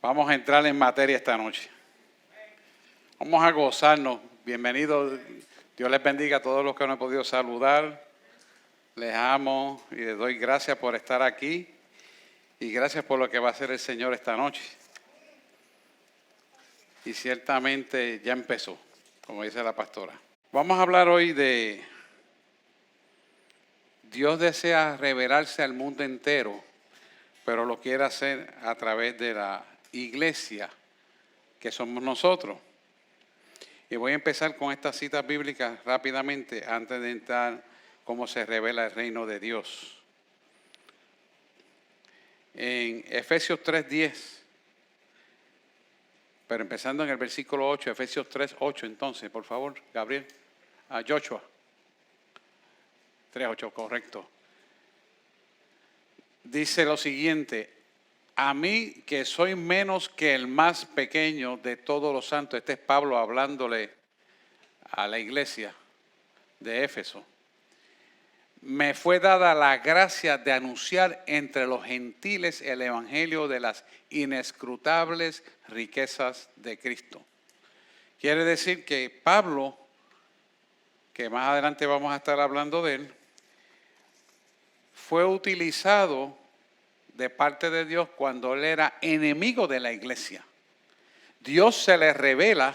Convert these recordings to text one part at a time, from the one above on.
Vamos a entrar en materia esta noche. Vamos a gozarnos. Bienvenidos. Dios les bendiga a todos los que no he podido saludar. Les amo y les doy gracias por estar aquí. Y gracias por lo que va a hacer el Señor esta noche. Y ciertamente ya empezó, como dice la pastora. Vamos a hablar hoy de Dios desea revelarse al mundo entero, pero lo quiere hacer a través de la iglesia, que somos nosotros. Y voy a empezar con estas citas bíblicas rápidamente antes de entrar cómo se revela el reino de Dios. En Efesios 3:10, pero empezando en el versículo 8, Efesios 3:8, entonces, por favor, Gabriel, a Joshua. 3:8, correcto. Dice lo siguiente: a mí que soy menos que el más pequeño de todos los santos. Este es Pablo hablándole a la iglesia de Éfeso. Me fue dada la gracia de anunciar entre los gentiles el evangelio de las inescrutables riquezas de Cristo. Quiere decir que Pablo, que más adelante vamos a estar hablando de él, fue utilizado de parte de Dios cuando él era enemigo de la iglesia. Dios se le revela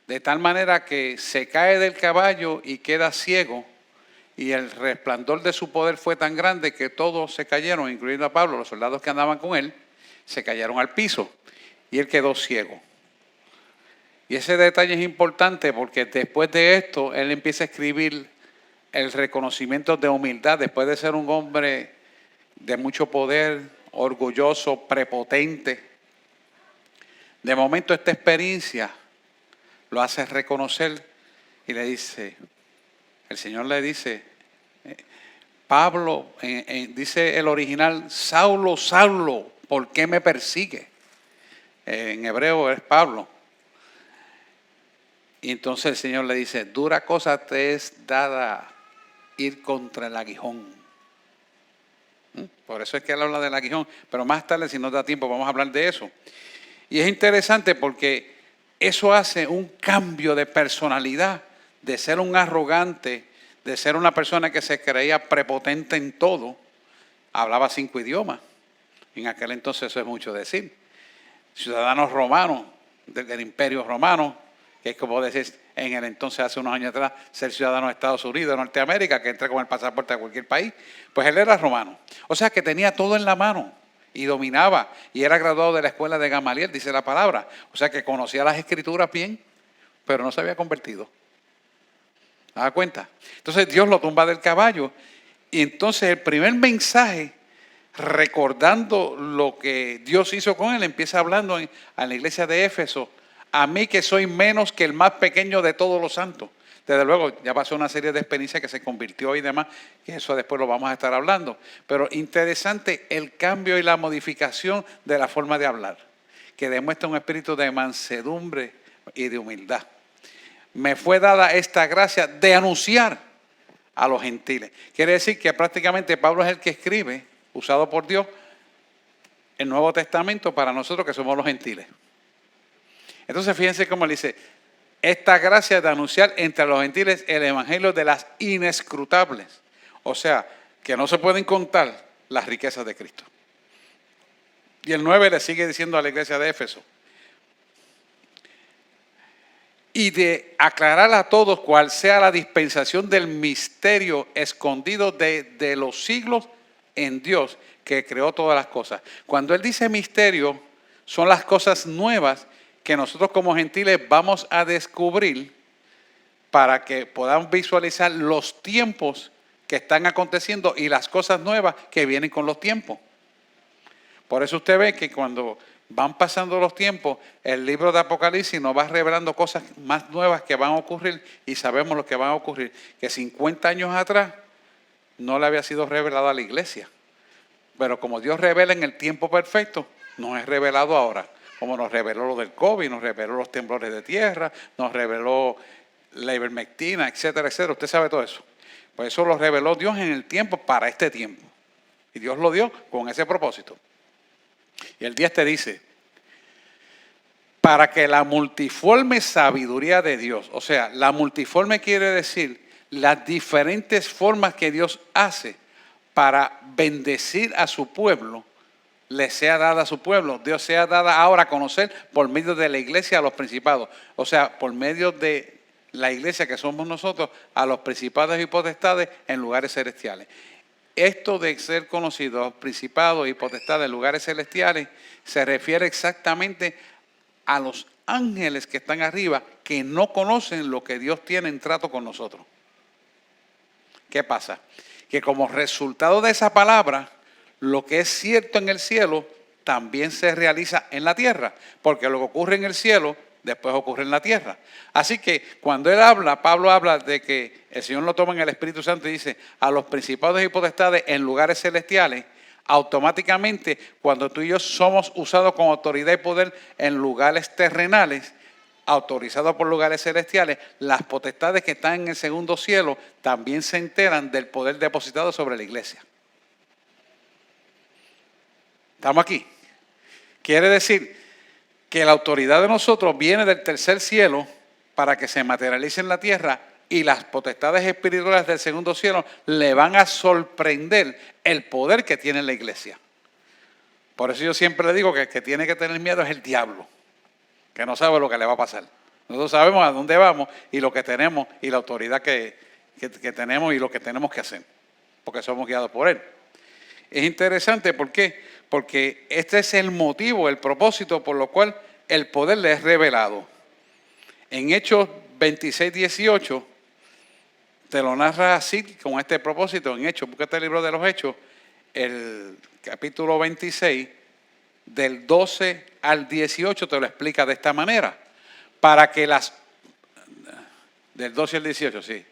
de tal manera que se cae del caballo y queda ciego, y el resplandor de su poder fue tan grande que todos se cayeron, incluyendo a Pablo, los soldados que andaban con él, se cayeron al piso y él quedó ciego. Y ese detalle es importante porque después de esto él empieza a escribir el reconocimiento de humildad después de ser un hombre de mucho poder, orgulloso, prepotente. De momento esta experiencia lo hace reconocer y le dice, el Señor le dice, Pablo, dice el original, Saulo, Saulo, ¿por qué me persigue? En hebreo es Pablo. Y entonces el Señor le dice, dura cosa te es dada ir contra el aguijón. Por eso es que él habla del aguijón, pero más tarde, si nos da tiempo, vamos a hablar de eso. Y es interesante porque eso hace un cambio de personalidad, de ser un arrogante, de ser una persona que se creía prepotente en todo. Hablaba 5 idiomas. En aquel entonces eso es mucho decir. Ciudadanos romanos del Imperio Romano, que es como decir en el entonces, hace unos años atrás, ser ciudadano de Estados Unidos, de Norteamérica, que entra con el pasaporte a cualquier país. Pues él era romano. O sea que tenía todo en la mano y dominaba. Y era graduado de la escuela de Gamaliel, dice la palabra. O sea que conocía las escrituras bien, pero no se había convertido. ¿Se da cuenta? Entonces Dios lo tumba del caballo. Y entonces el primer mensaje, recordando lo que Dios hizo con él, empieza hablando a la iglesia de Éfeso. A mí que soy menos que el más pequeño de todos los santos. Desde luego ya pasó una serie de experiencias que se convirtió y demás, que eso después lo vamos a estar hablando. Pero interesante el cambio y la modificación de la forma de hablar, que demuestra un espíritu de mansedumbre y de humildad. Me fue dada esta gracia de anunciar a los gentiles. Quiere decir que prácticamente Pablo es el que escribe, usado por Dios, el Nuevo Testamento para nosotros que somos los gentiles. Entonces fíjense cómo le dice, esta gracia de anunciar entre los gentiles el evangelio de las inescrutables. O sea, que no se pueden contar las riquezas de Cristo. Y el 9 le sigue diciendo a la iglesia de Éfeso, y de aclarar a todos cuál sea la dispensación del misterio escondido de los siglos en Dios, que creó todas las cosas. Cuando él dice misterio, son las cosas nuevas que nosotros como gentiles vamos a descubrir para que podamos visualizar los tiempos que están aconteciendo y las cosas nuevas que vienen con los tiempos. Por eso usted ve que cuando van pasando los tiempos, el libro de Apocalipsis nos va revelando cosas más nuevas que van a ocurrir y sabemos lo que van a ocurrir, que 50 años atrás no le había sido revelado a la iglesia. Pero como Dios revela en el tiempo perfecto, nos es revelado ahora. Como nos reveló lo del COVID, nos reveló los temblores de tierra, nos reveló la ivermectina, etcétera, etcétera. Usted sabe todo eso. Pues eso lo reveló Dios en el tiempo para este tiempo. Y Dios lo dio con ese propósito. Y el 10 te dice, para que la multiforme sabiduría de Dios, o sea, la multiforme quiere decir las diferentes formas que Dios hace para bendecir a su pueblo, le sea dada a su pueblo. Dios sea dada ahora a conocer por medio de la iglesia a los principados. O sea, por medio de la iglesia que somos nosotros, a los principados y potestades en lugares celestiales. Esto de ser conocidos principados y potestades en lugares celestiales se refiere exactamente a los ángeles que están arriba, que no conocen lo que Dios tiene en trato con nosotros. ¿Qué pasa? Que como resultado de esa palabra, lo que es cierto en el cielo también se realiza en la tierra, porque lo que ocurre en el cielo después ocurre en la tierra. Así que cuando él habla, Pablo habla de que el Señor lo toma en el Espíritu Santo y dice a los principados y potestades en lugares celestiales. Automáticamente, cuando tú y yo somos usados con autoridad y poder en lugares terrenales, autorizados por lugares celestiales, las potestades que están en el segundo cielo también se enteran del poder depositado sobre la iglesia. ¿Estamos aquí? Quiere decir que la autoridad de nosotros viene del tercer cielo para que se materialice en la tierra, y las potestades espirituales del segundo cielo le van a sorprender el poder que tiene la iglesia. Por eso yo siempre le digo que el que tiene que tener miedo es el diablo, que no sabe lo que le va a pasar. Nosotros sabemos a dónde vamos y lo que tenemos y la autoridad que tenemos y lo que tenemos que hacer, porque somos guiados por él. Es interesante, ¿por qué? Porque este es el motivo, el propósito por lo cual el poder le es revelado. En Hechos 26, 18, te lo narra así, con este propósito. En Hechos, búscate el libro de los Hechos, el capítulo 26, del 12 al 18 te lo explica de esta manera. Para que del 12 al 18, sí.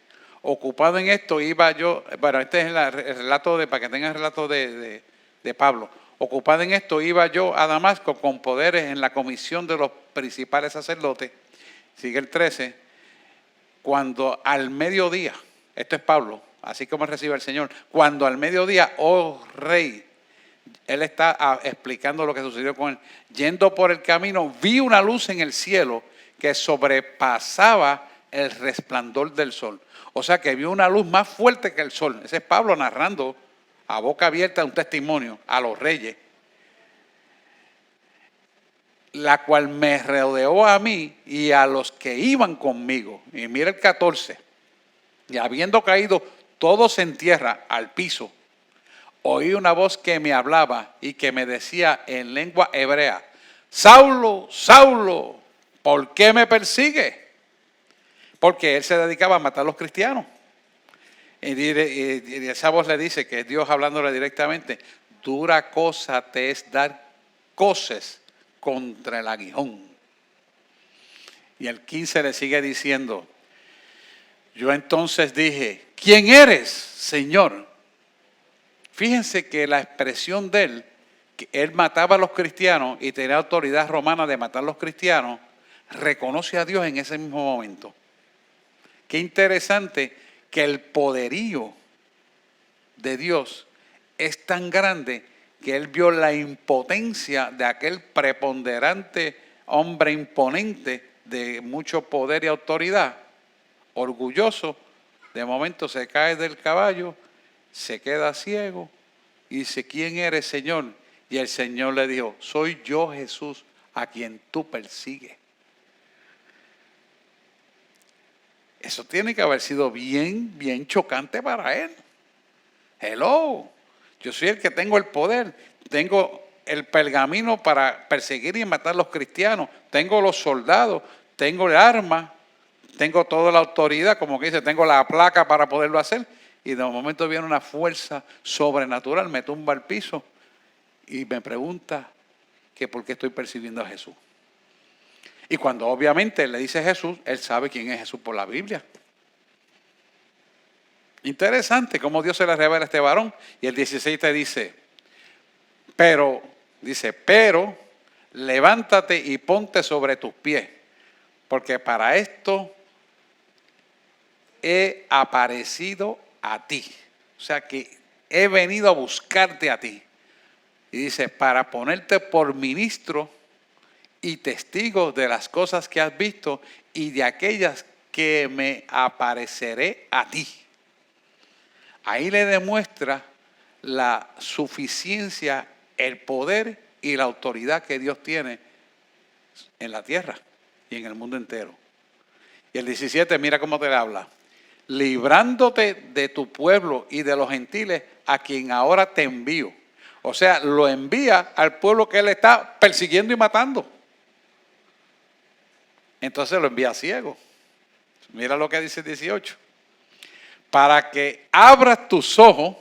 Ocupado en esto iba yo, bueno, este es el relato para que tengan el relato de Pablo. Ocupado en esto iba yo a Damasco con poderes en la comisión de los principales sacerdotes. Sigue el 13. Cuando al mediodía, esto es Pablo, así como recibe el Señor, cuando al mediodía, oh rey, él está explicando lo que sucedió con él. Yendo por el camino, vi una luz en el cielo que sobrepasaba el resplandor del sol. O sea que vio una luz más fuerte que el sol. Ese es Pablo narrando a boca abierta un testimonio a los reyes, la cual me rodeó a mí y a los que iban conmigo. Y mira el 14. Y habiendo caído todos en tierra al piso, oí una voz que me hablaba y que me decía en lengua hebrea: Saulo, Saulo, ¿por qué me persigue? Porque él se dedicaba a matar a los cristianos. Y esa voz le dice, que es Dios hablándole directamente: dura cosa te es dar coces contra el aguijón. Y el 15 le sigue diciendo: yo entonces dije, ¿quién eres, Señor? Fíjense que la expresión de él, que él mataba a los cristianos y tenía autoridad romana de matar a los cristianos, reconoce a Dios en ese mismo momento. Qué interesante que el poderío de Dios es tan grande que él vio la impotencia de aquel preponderante hombre imponente de mucho poder y autoridad, orgulloso. De momento se cae del caballo, se queda ciego y dice: ¿quién eres, Señor? Y el Señor le dijo: soy yo, Jesús, a quien tú persigues. Eso tiene que haber sido bien chocante para él. Hello, yo soy el que tengo el poder, tengo el pergamino para perseguir y matar a los cristianos, tengo los soldados, tengo el arma, tengo toda la autoridad, como que dice, tengo la placa para poderlo hacer. Y de momento viene una fuerza sobrenatural, me tumba al piso y me pregunta que por qué estoy persiguiendo a Jesús. Y cuando obviamente le dice Jesús, él sabe quién es Jesús por la Biblia. Interesante cómo Dios se le revela a este varón. Y el 16 te dice, pero levántate y ponte sobre tus pies, porque para esto he aparecido a ti. O sea que he venido a buscarte a ti. Y dice, para ponerte por ministro y testigo de las cosas que has visto y de aquellas que me apareceré a ti. Ahí le demuestra la suficiencia, el poder y la autoridad que Dios tiene en la tierra y en el mundo entero. Y el 17, mira cómo te habla. Librándote de tu pueblo y de los gentiles a quien ahora te envío. O sea, lo envía al pueblo que él está persiguiendo y matando. Entonces lo envía ciego. Mira lo que dice el 18. Para que abras tus ojos,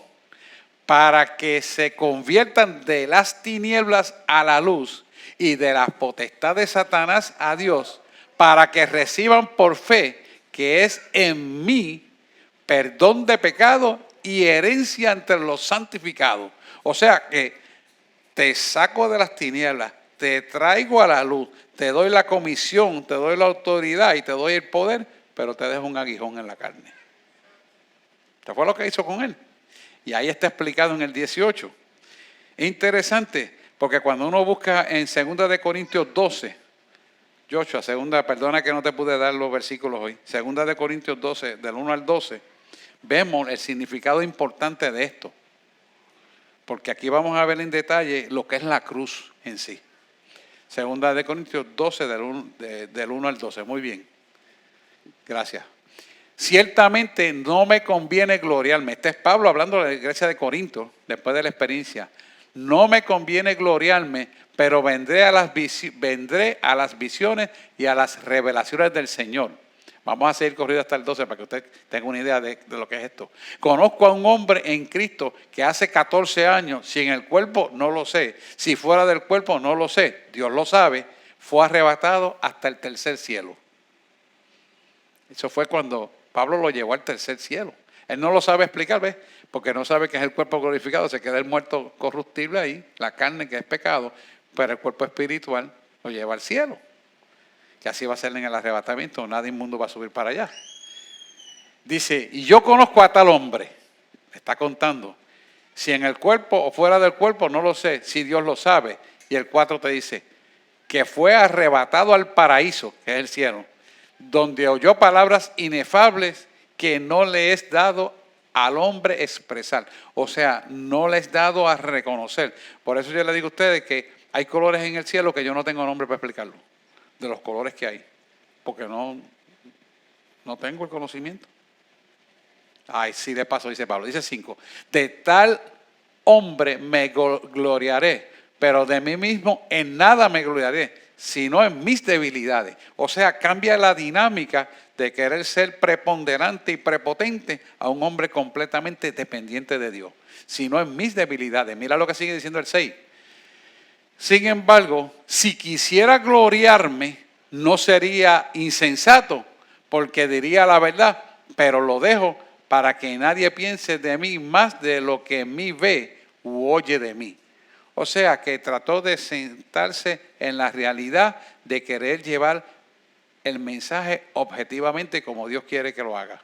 para que se conviertan de las tinieblas a la luz y de la potestad de Satanás a Dios, para que reciban por fe que es en mí perdón de pecado y herencia entre los santificados. O sea que te saco de las tinieblas, te traigo a la luz, te doy la comisión, te doy la autoridad y te doy el poder, pero te dejo un aguijón en la carne. ¿Esto fue lo que hizo con él? Y ahí está explicado en el 18. Es interesante porque cuando uno busca en 2 de Corintios 12, Joshua, perdona que no te pude dar los versículos hoy, 2 de Corintios 12, del 1 al 12, vemos el significado importante de esto. Porque aquí vamos a ver en detalle lo que es la cruz en sí. 2 de Corintios 12, del 1 al 12. Muy bien. Gracias. Ciertamente no me conviene gloriarme. Este es Pablo hablando de la iglesia de Corinto, después de la experiencia. No me conviene gloriarme, pero vendré a las visiones y a las revelaciones del Señor. Vamos a seguir corriendo hasta el 12 para que usted tenga una idea de lo que es esto. Conozco a un hombre en Cristo que hace 14 años, si en el cuerpo no lo sé, si fuera del cuerpo no lo sé, Dios lo sabe, fue arrebatado hasta el tercer cielo. Eso fue cuando Pablo lo llevó al tercer cielo. Él no lo sabe explicar, ¿ves? Porque no sabe que es el cuerpo glorificado, se queda el muerto corruptible ahí, la carne que es pecado, pero el cuerpo espiritual lo lleva al cielo. Que así va a ser en el arrebatamiento, nada inmundo va a subir para allá. Dice, y yo conozco a tal hombre, está contando, si en el cuerpo o fuera del cuerpo no lo sé, si Dios lo sabe. Y el 4 te dice, que fue arrebatado al paraíso, que es el cielo, donde oyó palabras inefables que no le es dado al hombre expresar. O sea, no le es dado a reconocer. Por eso yo le digo a ustedes que hay colores en el cielo que yo no tengo nombre para explicarlo. De los colores que hay. Porque no tengo el conocimiento. Ay, sí, de paso, dice Pablo. Dice 5. De tal hombre me gloriaré, pero de mí mismo en nada me gloriaré, sino en mis debilidades. O sea, cambia la dinámica de querer ser preponderante y prepotente a un hombre completamente dependiente de Dios. Sino en mis debilidades. Mira lo que sigue diciendo el 6. Sin embargo, si quisiera gloriarme, no sería insensato, porque diría la verdad, pero lo dejo para que nadie piense de mí más de lo que en mí ve u oye de mí. O sea, que trató de sentarse en la realidad de querer llevar el mensaje objetivamente como Dios quiere que lo haga.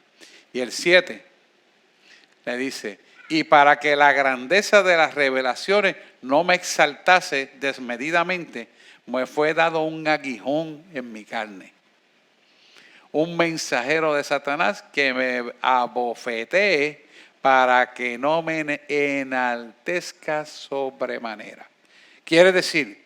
Y el 7 le dice, y para que la grandeza de las revelaciones no me exaltase desmedidamente, me fue dado un aguijón en mi carne. Un mensajero de Satanás que me abofetee para que no me enaltezca sobremanera. Quiere decir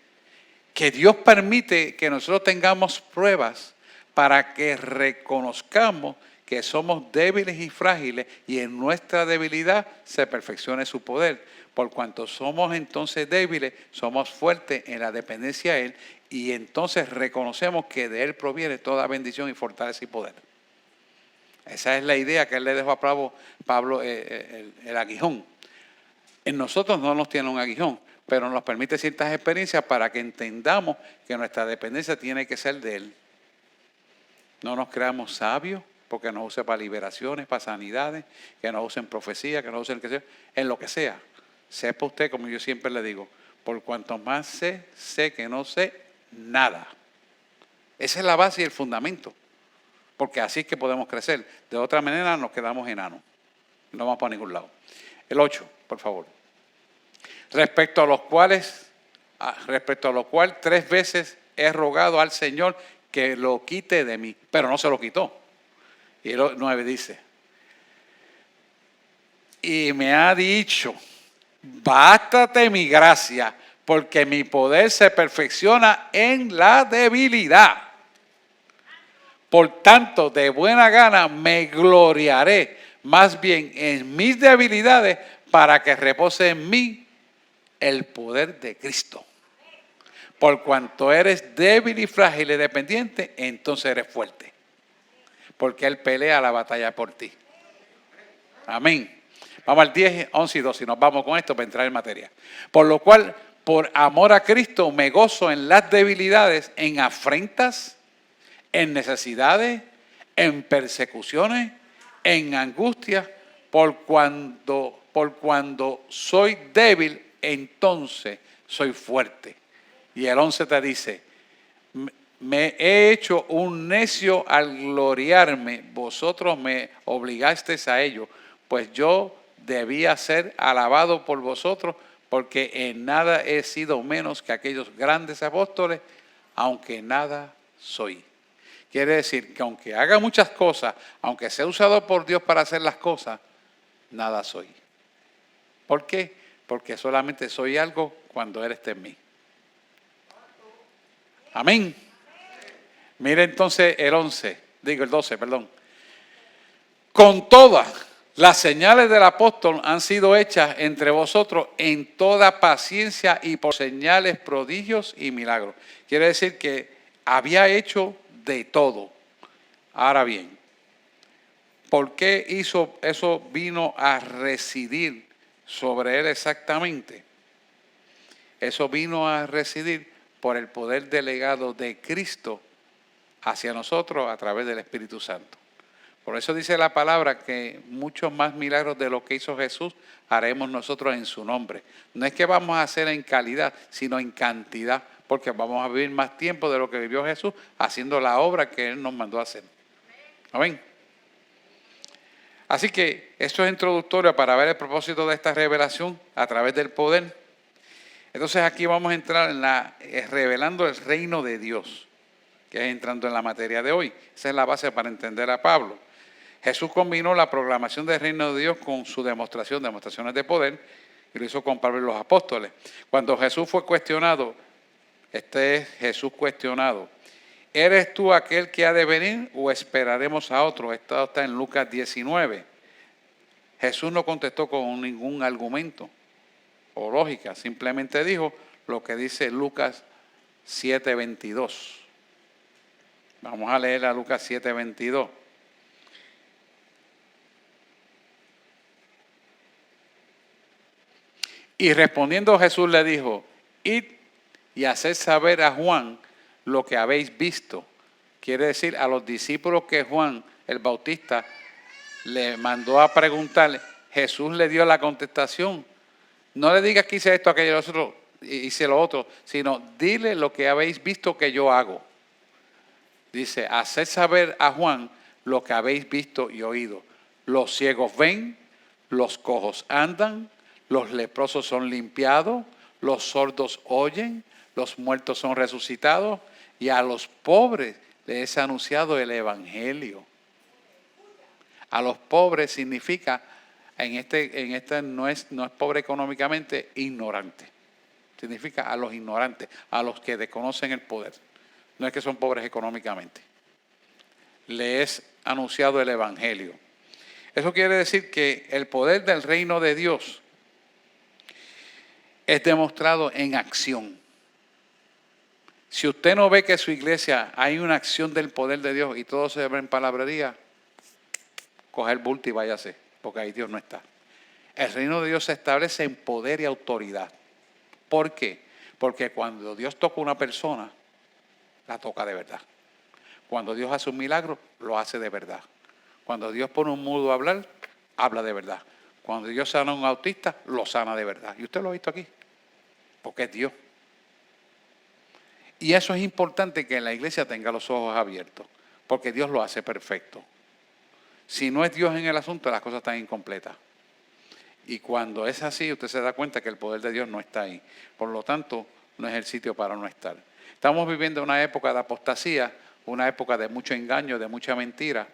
que Dios permite que nosotros tengamos pruebas para que reconozcamos que somos débiles y frágiles y en nuestra debilidad se perfeccione su poder. Por cuanto somos entonces débiles, somos fuertes en la dependencia de Él y entonces reconocemos que de Él proviene toda bendición y fortaleza y poder. Esa es la idea que Él le dejó a Pablo el aguijón. En nosotros no nos tiene un aguijón, pero nos permite ciertas experiencias para que entendamos que nuestra dependencia tiene que ser de Él. No nos creamos sabios, porque nos use para liberaciones, para sanidades, que nos usen profecía, que nos usen en lo que sea. Sepa usted, como yo siempre le digo, por cuanto más sé que no sé nada. Esa es la base y el fundamento, porque así es que podemos crecer. De otra manera nos quedamos enanos, no vamos para ningún lado. El 8, por favor. Respecto a lo cual 3 veces he rogado al Señor que lo quite de mí, pero no se lo quitó. Y el 9 dice, y me ha dicho, bástate mi gracia, porque mi poder se perfecciona en la debilidad. Por tanto, de buena gana me gloriaré más bien en mis debilidades para que repose en mí el poder de Cristo. Por cuanto eres débil y frágil y dependiente, entonces eres fuerte. Porque Él pelea la batalla por ti. Amén. Vamos al 10, 11 y 12 y nos vamos con esto para entrar en materia. Por lo cual, por amor a Cristo, me gozo en las debilidades, en afrentas, en necesidades, en persecuciones, en angustias, por cuando soy débil, entonces soy fuerte. Y el 11 te dice, me he hecho un necio al gloriarme, vosotros me obligasteis a ello, pues yo debía ser alabado por vosotros, porque en nada he sido menos que aquellos grandes apóstoles, aunque nada soy. Quiere decir que aunque haga muchas cosas, aunque sea usado por Dios para hacer las cosas, nada soy. ¿Por qué? Porque solamente soy algo cuando Él está en mí. Amén. Mire entonces el 12, perdón. Con todas las señales del apóstol han sido hechas entre vosotros en toda paciencia y por señales, prodigios y milagros. Quiere decir que había hecho de todo. Ahora bien, ¿por qué hizo eso? Vino a residir sobre él exactamente. Eso vino a residir por el poder delegado de Cristo hacia nosotros a través del Espíritu Santo. Por eso dice la palabra que muchos más milagros de lo que hizo Jesús haremos nosotros en su nombre. No es que vamos a hacer en calidad, sino en cantidad, porque vamos a vivir más tiempo de lo que vivió Jesús haciendo la obra que Él nos mandó a hacer. Amén. Así que esto es introductorio para ver el propósito de esta revelación a través del poder. Entonces aquí vamos a entrar en revelando el reino de Dios, que es entrando en la materia de hoy. Esa es la base para entender a Pablo. Jesús combinó la proclamación del reino de Dios con su demostraciones de poder, y lo hizo con Pablo y los apóstoles. Cuando Jesús fue cuestionado, este es Jesús cuestionado, ¿eres tú aquel que ha de venir o esperaremos a otro? Esto está en Lucas 19. Jesús no contestó con ningún argumento o lógica, simplemente dijo lo que dice Lucas 7:22. Vamos a leer a Lucas 7:22. Y respondiendo Jesús le dijo, id y haced saber a Juan lo que habéis visto. Quiere decir a los discípulos que Juan el Bautista le mandó a preguntarle, Jesús le dio la contestación. No le digas que hice esto, aquello, lo otro, hice lo otro, sino dile lo que habéis visto que yo hago. Dice, haced saber a Juan lo que habéis visto y oído. Los ciegos ven, los cojos andan, los leprosos son limpiados, los sordos oyen, los muertos son resucitados y a los pobres les es anunciado el evangelio. A los pobres significa, en este no es pobre económicamente, ignorante. Significa a los ignorantes, a los que desconocen el poder. No es que son pobres económicamente. Les es anunciado el evangelio. Eso quiere decir que el poder del reino de Dios es demostrado en acción. Si usted no ve que en su iglesia hay una acción del poder de Dios y todo se ve en palabrería, coge el bulto y váyase, porque ahí Dios no está. El reino de Dios se establece en poder y autoridad. ¿Por qué? Porque cuando Dios toca a una persona, la toca de verdad. Cuando Dios hace un milagro, lo hace de verdad. Cuando Dios pone un mudo a hablar, habla de verdad. Cuando Dios sana a un autista, lo sana de verdad. Y usted lo ha visto aquí, porque es Dios. Y eso es importante que la iglesia tenga los ojos abiertos, porque Dios lo hace perfecto. Si no es Dios en el asunto, las cosas están incompletas. Y cuando es así, usted se da cuenta que el poder de Dios no está ahí. Por lo tanto, no es el sitio para no estar. Estamos viviendo una época de apostasía, una época de mucho engaño, de mucha mentira,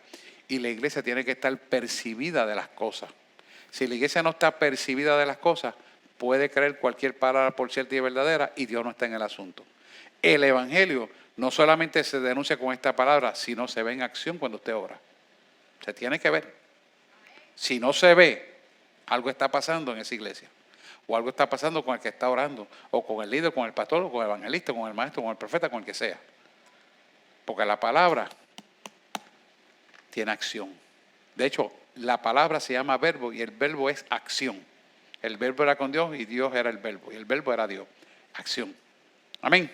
y la iglesia tiene que estar percibida de las cosas. Si la iglesia no está percibida de las cosas, puede creer cualquier palabra por cierta y verdadera y Dios no está en el asunto. El evangelio no solamente se denuncia con esta palabra, sino se ve en acción cuando usted ora. Se tiene que ver. Si no se ve, algo está pasando en esa iglesia. O algo está pasando con el que está orando, o con el líder, con el pastor, o con el evangelista, con el maestro, con el profeta, con el que sea. Porque la palabra tiene acción. De hecho, la palabra se llama verbo y el verbo es acción. El verbo era con Dios y Dios era el verbo. Y el verbo era Dios. Acción. Amén.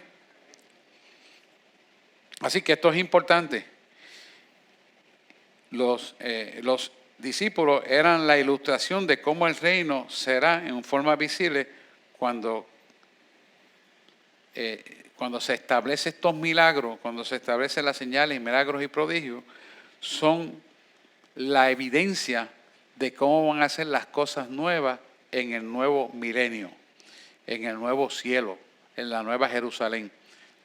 Así que esto es importante. Los discípulos eran la ilustración de cómo el reino será en forma visible cuando se establecen estos milagros, cuando se establecen las señales, milagros y prodigios, son la evidencia de cómo van a ser las cosas nuevas en el nuevo milenio, en el nuevo cielo, en la nueva Jerusalén,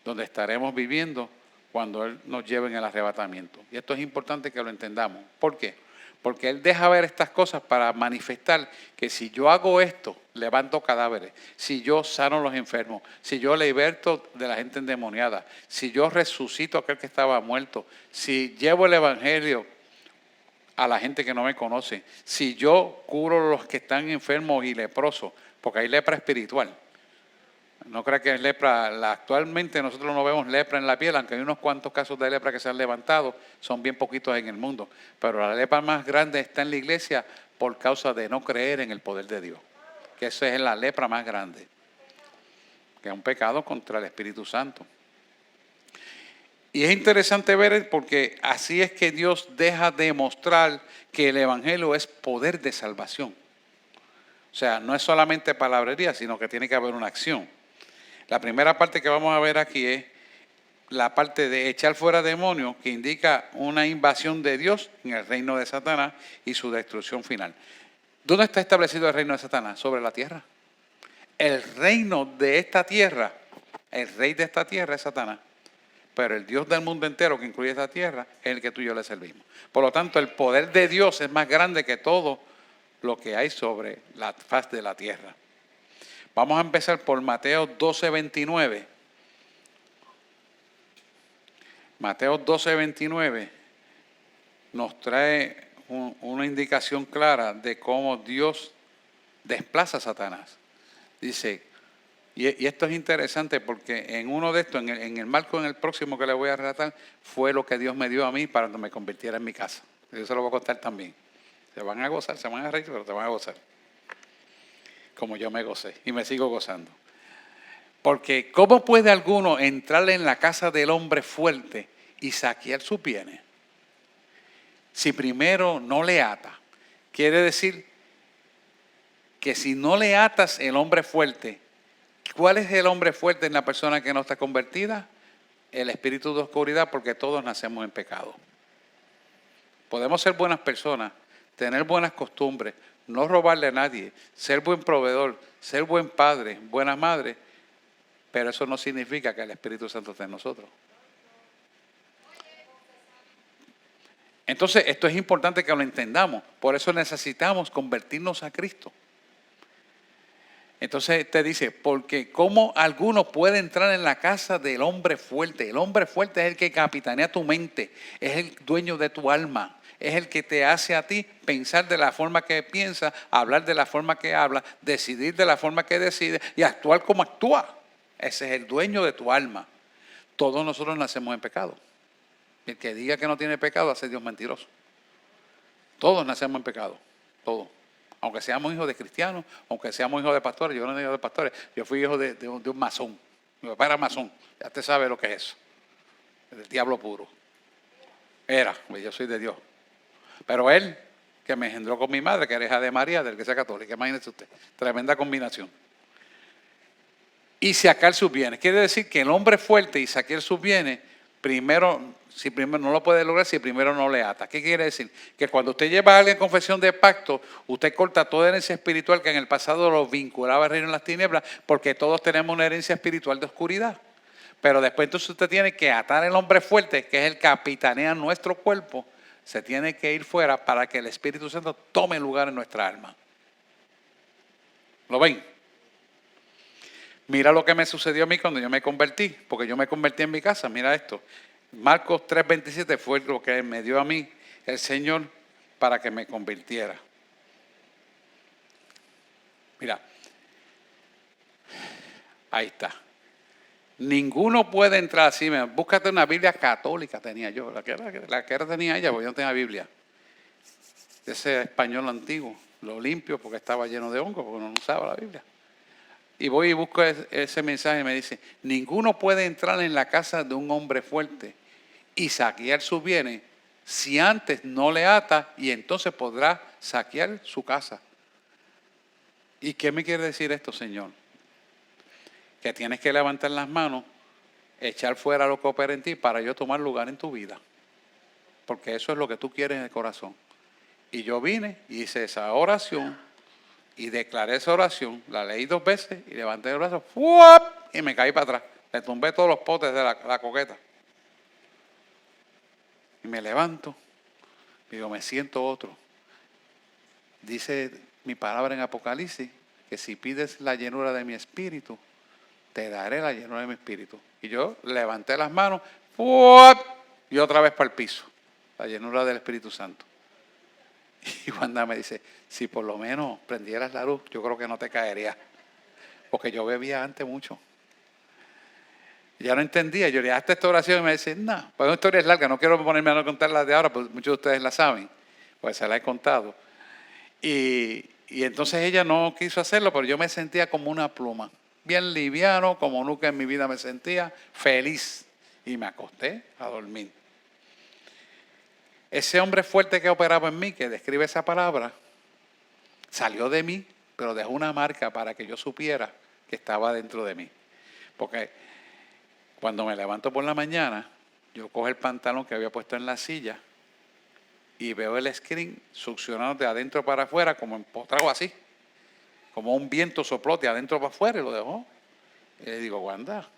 donde estaremos viviendo cuando Él nos lleve en el arrebatamiento. Y esto es importante que lo entendamos. ¿Por qué? Porque Él deja ver estas cosas para manifestar que si yo hago esto, levanto cadáveres, si yo sano a los enfermos, si yo liberto de la gente endemoniada, si yo resucito a aquel que estaba muerto, si llevo el evangelio a la gente que no me conoce, si yo curo a los que están enfermos y leprosos, porque hay lepra espiritual. No crea que es lepra, actualmente nosotros no vemos lepra en la piel, aunque hay unos cuantos casos de lepra que se han levantado, son bien poquitos en el mundo. Pero la lepra más grande está en la iglesia por causa de no creer en el poder de Dios. Que esa es la lepra más grande, que es un pecado contra el Espíritu Santo. Y es interesante ver porque así es que Dios deja de mostrar que el Evangelio es poder de salvación. O sea, no es solamente palabrería, sino que tiene que haber una acción. La primera parte que vamos a ver aquí es la parte de echar fuera demonios, que indica una invasión de Dios en el reino de Satanás y su destrucción final. ¿Dónde está establecido el reino de Satanás? Sobre la tierra. El reino de esta tierra, el rey de esta tierra es Satanás. Pero el Dios del mundo entero, que incluye esta tierra, es el que tú y yo le servimos. Por lo tanto, el poder de Dios es más grande que todo lo que hay sobre la faz de la tierra. Vamos a empezar por Mateo 12:29. Mateo 12:29 nos trae una indicación clara de cómo Dios desplaza a Satanás. Dice, y esto es interesante porque en uno de estos, en el marco, en el próximo que le voy a relatar, fue lo que Dios me dio a mí para que me convirtiera en mi casa. Yo se lo voy a contar también. Se van a gozar, se van a reír, pero se van a gozar. Como yo me gocé y me sigo gozando. Porque ¿cómo puede alguno entrar en la casa del hombre fuerte y saquear sus bienes si primero no le ata? Quiere decir que si no le atas el hombre fuerte, ¿cuál es el hombre fuerte en la persona que no está convertida? El espíritu de oscuridad, porque todos nacemos en pecado. Podemos ser buenas personas, tener buenas costumbres, no robarle a nadie, ser buen proveedor, ser buen padre, buena madre, pero eso no significa que el Espíritu Santo esté en nosotros. Entonces, esto es importante que lo entendamos. Por eso necesitamos convertirnos a Cristo. Entonces te dice, porque ¿cómo alguno puede entrar en la casa del hombre fuerte? El hombre fuerte es el que capitanea tu mente, es el dueño de tu alma, es el que te hace a ti pensar de la forma que piensa, hablar de la forma que habla, decidir de la forma que decide y actuar como actúa. Ese es el dueño de tu alma. Todos nosotros nacemos en pecado. El que diga que no tiene pecado hace Dios mentiroso. Todos nacemos en pecado, todos. Aunque seamos hijos de cristianos, aunque seamos hijos de pastores. Yo no soy hijo de pastores, yo fui hijo de un masón. Mi papá era masón, ya usted sabe lo que es eso. El diablo puro. Era, yo soy de Dios. Pero él, que me engendró con mi madre, que era hija de María, del que sea católica, imagínese usted, tremenda combinación. Y sacar sus bienes. Quiere decir que el hombre fuerte y saquear sus bienes, primero no lo puede lograr si primero no le ata. ¿Qué quiere decir? Que cuando usted lleva a alguien en confesión de pacto, usted corta toda herencia espiritual que en el pasado lo vinculaba al reino en las tinieblas, porque todos tenemos una herencia espiritual de oscuridad. Pero después entonces usted tiene que atar el hombre fuerte, que es el que capitanea nuestro cuerpo, se tiene que ir fuera para que el Espíritu Santo tome lugar en nuestra alma. ¿Lo ven? Mira lo que me sucedió a mí cuando yo me convertí, porque yo me convertí en mi casa, mira esto. Marcos 3:27 fue lo que me dio a mí el Señor para que me convirtiera. Mira, ahí está. Ninguno puede entrar así. Búscate una Biblia católica, tenía yo. La que era tenía ella, porque yo no tenía Biblia. Ese español antiguo, lo limpio porque estaba lleno de hongos, porque no usaba la Biblia. Y voy y busco ese mensaje y me dice, ninguno puede entrar en la casa de un hombre fuerte y saquear sus bienes si antes no le ata, y entonces podrá saquear su casa. ¿Y qué me quiere decir esto, Señor? Que tienes que levantar las manos, echar fuera lo que opera en ti para yo tomar lugar en tu vida. Porque eso es lo que tú quieres en el corazón. Y yo vine y hice esa oración y declaré esa oración, la leí 2 veces y levanté el brazo ¡fuap! Y me caí para atrás. Le tumbé todos los potes de la coqueta. Y me levanto y digo, me siento otro. Dice mi palabra en Apocalipsis que si pides la llenura de mi espíritu, te daré la llenura de mi espíritu. Y yo levanté las manos ¡fuap! Y otra vez para el piso, la llenura del Espíritu Santo. Y Wanda me dice, si por lo menos prendieras la luz, yo creo que no te caería. Porque yo bebía antes mucho. Ya no entendía, yo le dije, hazte esta oración y me dice, no, pues una historia es larga, no quiero ponerme a no contarla de ahora, pues muchos de ustedes la saben, pues se la he contado. Y entonces ella no quiso hacerlo, pero yo me sentía como una pluma, bien liviano, como nunca en mi vida me sentía, feliz. Y me acosté a dormir. Ese hombre fuerte que operaba en mí, que describe esa palabra, salió de mí, pero dejó una marca para que yo supiera que estaba dentro de mí. Porque cuando me levanto por la mañana, yo cojo el pantalón que había puesto en la silla y veo el screen succionado de adentro para afuera, como empotrado así, como un viento sopló de adentro para afuera y lo dejó. Y le digo, Wanda,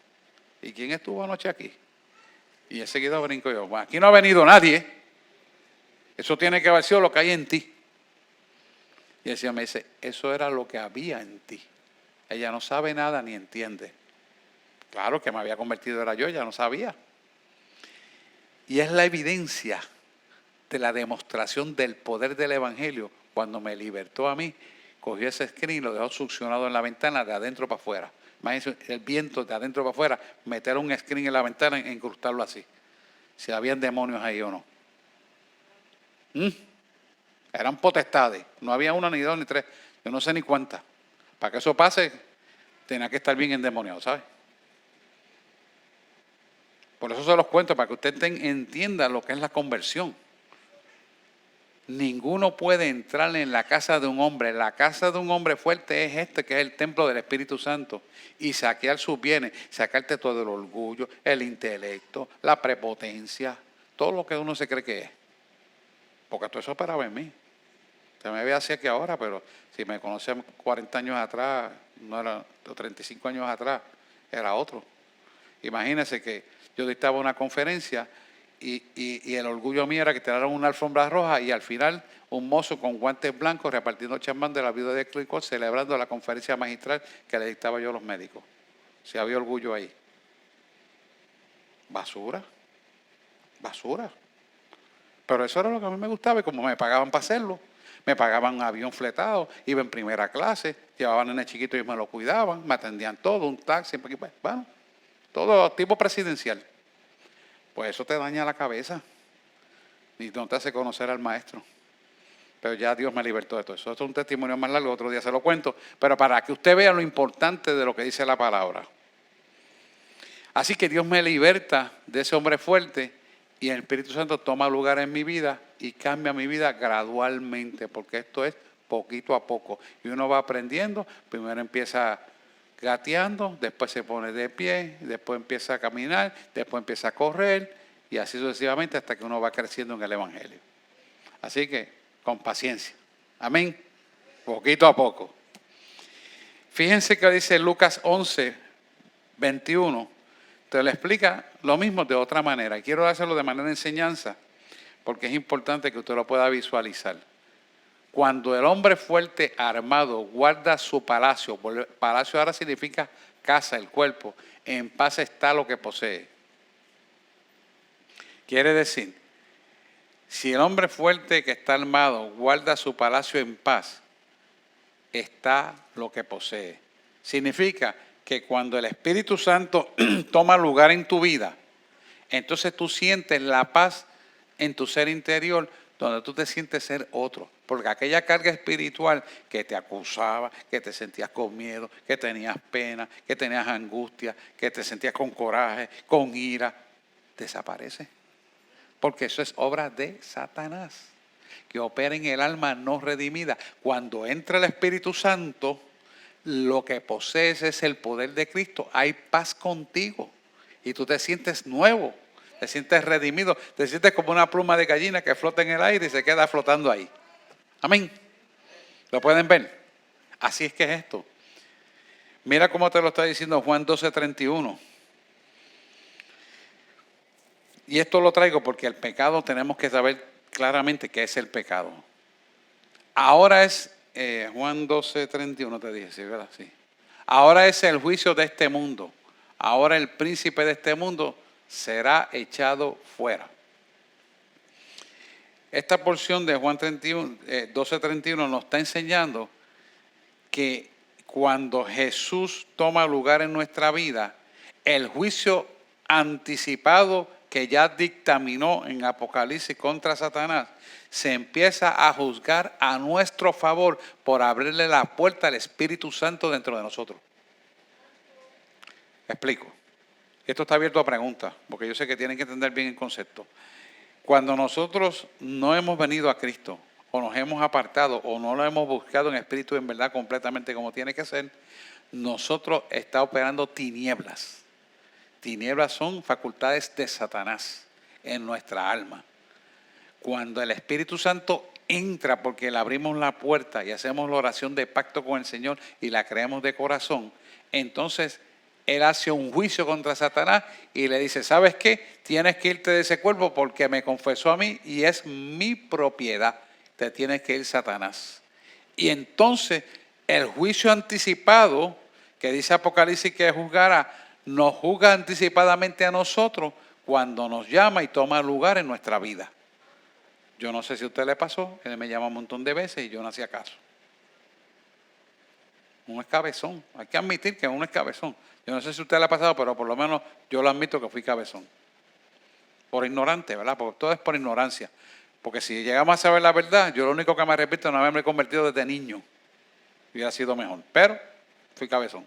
¿y quién estuvo anoche aquí? Y enseguida brinco yo, bueno, aquí no ha venido nadie. Eso tiene que haber sido lo que hay en ti. Y el Señor me dice, eso era lo que había en ti. Ella no sabe nada ni entiende. Claro que me había convertido era yo, ella no sabía. Y es la evidencia de la demostración del poder del Evangelio. Cuando me libertó a mí, cogió ese screen y lo dejó succionado en la ventana de adentro para afuera. Imagínense el viento de adentro para afuera, meter un screen en la ventana e incrustarlo así. Si habían demonios ahí o no. Eran potestades. No había una, ni dos, ni tres. Yo no sé ni cuántas. Para que eso pase, tenía que estar bien endemoniado, ¿sabes? Por eso se los cuento, para que usted entienda lo que es la conversión. Ninguno puede entrar en la casa de un hombre. La casa de un hombre fuerte es que es el templo del Espíritu Santo. Y saquear sus bienes, sacarte todo el orgullo, el intelecto, la prepotencia, todo lo que uno se cree que es. Porque todo eso operaba en mí. Se me ve así aquí ahora, pero si me conocían 40 años atrás, no era, o 35 años atrás, era otro. Imagínense que yo dictaba una conferencia y el orgullo mío era que tiraron una alfombra roja y al final un mozo con guantes blancos repartiendo champán de la viuda de Clicot celebrando la conferencia magistral que le dictaba yo a los médicos. Si había orgullo ahí. Basura. Basura. Pero eso era lo que a mí me gustaba y como me pagaban para hacerlo. Me pagaban un avión fletado, iba en primera clase, llevaban a nene chiquito y me lo cuidaban, me atendían todo, un taxi, bueno, todo tipo presidencial. Pues eso te daña la cabeza y no te hace conocer al maestro. Pero ya Dios me libertó de todo eso. Esto es un testimonio más largo, otro día se lo cuento, pero para que usted vea lo importante de lo que dice la palabra. Así que Dios me liberta de ese hombre fuerte y el Espíritu Santo toma lugar en mi vida y cambia mi vida gradualmente, porque esto es poquito a poco. Y uno va aprendiendo, primero empieza gateando, después se pone de pie, después empieza a caminar, después empieza a correr y así sucesivamente hasta que uno va creciendo en el Evangelio. Así que con paciencia. Amén. Poquito a poco. Fíjense que dice Lucas 11, 21. te lo explica lo mismo de otra manera. Quiero hacerlo de manera de enseñanza, porque es importante que usted lo pueda visualizar. Cuando el hombre fuerte armado guarda su palacio, palacio ahora significa casa, el cuerpo, en paz está lo que posee. Quiere decir, si el hombre fuerte que está armado guarda su palacio en paz, está lo que posee. Significa que cuando el Espíritu Santo toma lugar en tu vida, entonces tú sientes la paz en tu ser interior, donde tú te sientes ser otro. Porque aquella carga espiritual que te acusaba, que te sentías con miedo, que tenías pena, que tenías angustia, que te sentías con coraje, con ira, desaparece. Porque eso es obra de Satanás, que opera en el alma no redimida. Cuando entra el Espíritu Santo, lo que posees es el poder de Cristo. Hay paz contigo y tú te sientes nuevo, te sientes redimido, te sientes como una pluma de gallina que flota en el aire y se queda flotando ahí. Amén. ¿Lo pueden ver? Así es que es esto. Mira cómo te lo está diciendo Juan 12:31. Y esto lo traigo porque el pecado tenemos que saber claramente qué es el pecado. Ahora es, Juan 12:31 te dije, ¿sí, verdad? Sí. Ahora es el juicio de este mundo. Ahora el príncipe de este mundo será echado fuera. Esta porción de Juan 12:31 nos está enseñando que cuando Jesús toma lugar en nuestra vida, el juicio anticipado que ya dictaminó en Apocalipsis contra Satanás, se empieza a juzgar a nuestro favor por abrirle la puerta al Espíritu Santo dentro de nosotros. Explico. Esto está abierto a preguntas, porque yo sé que tienen que entender bien el concepto. Cuando nosotros no hemos venido a Cristo, o nos hemos apartado, o no lo hemos buscado en espíritu en verdad completamente como tiene que ser, nosotros está operando tinieblas. Tinieblas son facultades de Satanás en nuestra alma. Cuando el Espíritu Santo entra, porque le abrimos la puerta y hacemos la oración de pacto con el Señor y la creemos de corazón, entonces Él hace un juicio contra Satanás y le dice, ¿sabes qué? Tienes que irte de ese cuerpo porque me confesó a mí y es mi propiedad. Te tienes que ir, Satanás. Y entonces el juicio anticipado, que dice Apocalipsis que juzgará, nos juzga anticipadamente a nosotros cuando nos llama y toma lugar en nuestra vida. Yo no sé si a usted le pasó, él me llama un montón de veces y yo no hacía caso. Uno es cabezón, hay que admitir que uno es cabezón. Yo no sé si a usted le ha pasado, pero por lo menos yo lo admito que fui cabezón. Por ignorante, ¿verdad? Porque todo es por ignorancia. Porque si llegamos a saber la verdad, yo lo único que me arrepiento es no haberme convertido desde niño. Hubiera sido mejor. Pero fui cabezón.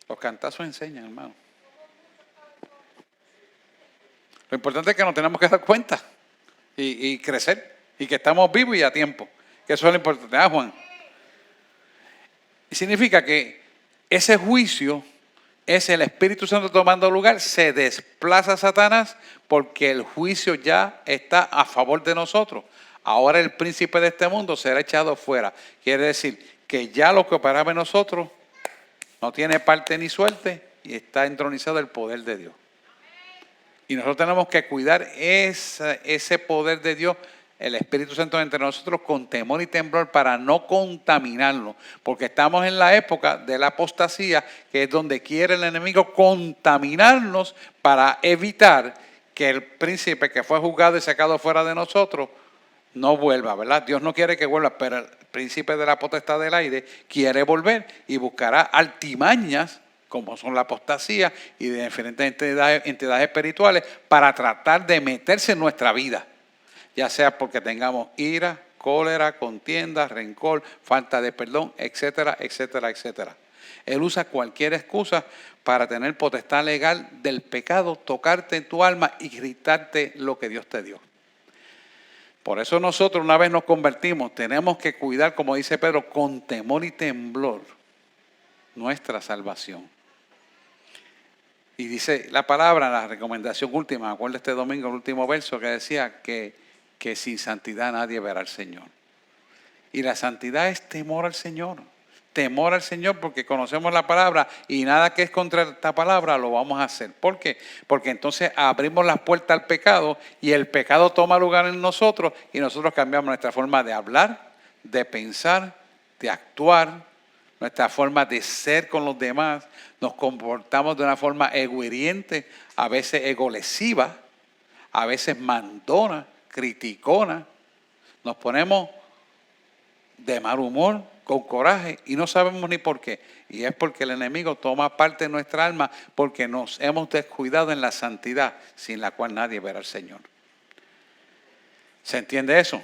Los cantazos enseñan, hermano. Lo importante es que nos tenemos que dar cuenta y crecer. Y que estamos vivos y a tiempo. Que eso es lo importante. Ah, Juan. Y significa que ese juicio es el Espíritu Santo tomando lugar, se desplaza Satanás porque el juicio ya está a favor de nosotros. Ahora el príncipe de este mundo será echado fuera. Quiere decir que ya lo que operaba en nosotros no tiene parte ni suerte y está entronizado el poder de Dios. Y nosotros tenemos que cuidar ese poder de Dios, el Espíritu Santo entre nosotros, con temor y temblor para no contaminarlo. Porque estamos en la época de la apostasía, que es donde quiere el enemigo contaminarnos para evitar que el príncipe que fue juzgado y sacado fuera de nosotros no vuelva, ¿verdad? Dios no quiere que vuelva, pero el príncipe de la potestad del aire quiere volver y buscará artimañas, como son la apostasía y de diferentes entidades espirituales, para tratar de meterse en nuestra vida, ya sea porque tengamos ira, cólera, contienda, rencor, falta de perdón, etcétera, etcétera, etcétera. Él usa cualquier excusa para tener potestad legal del pecado, tocarte en tu alma y gritarte lo que Dios te dio. Por eso nosotros, una vez nos convertimos, tenemos que cuidar, como dice Pedro, con temor y temblor nuestra salvación. Y dice la palabra, la recomendación última, me acuerdo este domingo, el último verso que decía que sin santidad nadie verá al Señor. Y la santidad es temor al Señor. temor al Señor porque conocemos la palabra y nada que es contra esta palabra lo vamos a hacer. ¿Por qué? Porque entonces abrimos las puertas al pecado y el pecado toma lugar en nosotros y nosotros cambiamos nuestra forma de hablar, de pensar, de actuar, nuestra forma de ser con los demás. Nos comportamos de una forma egohiriente, a veces egolesiva, a veces mandona, criticona. Nos ponemos de mal humor, con coraje, y no sabemos ni por qué. Y es porque el enemigo toma parte de nuestra alma porque nos hemos descuidado en la santidad, sin la cual nadie verá al Señor. ¿Se entiende eso?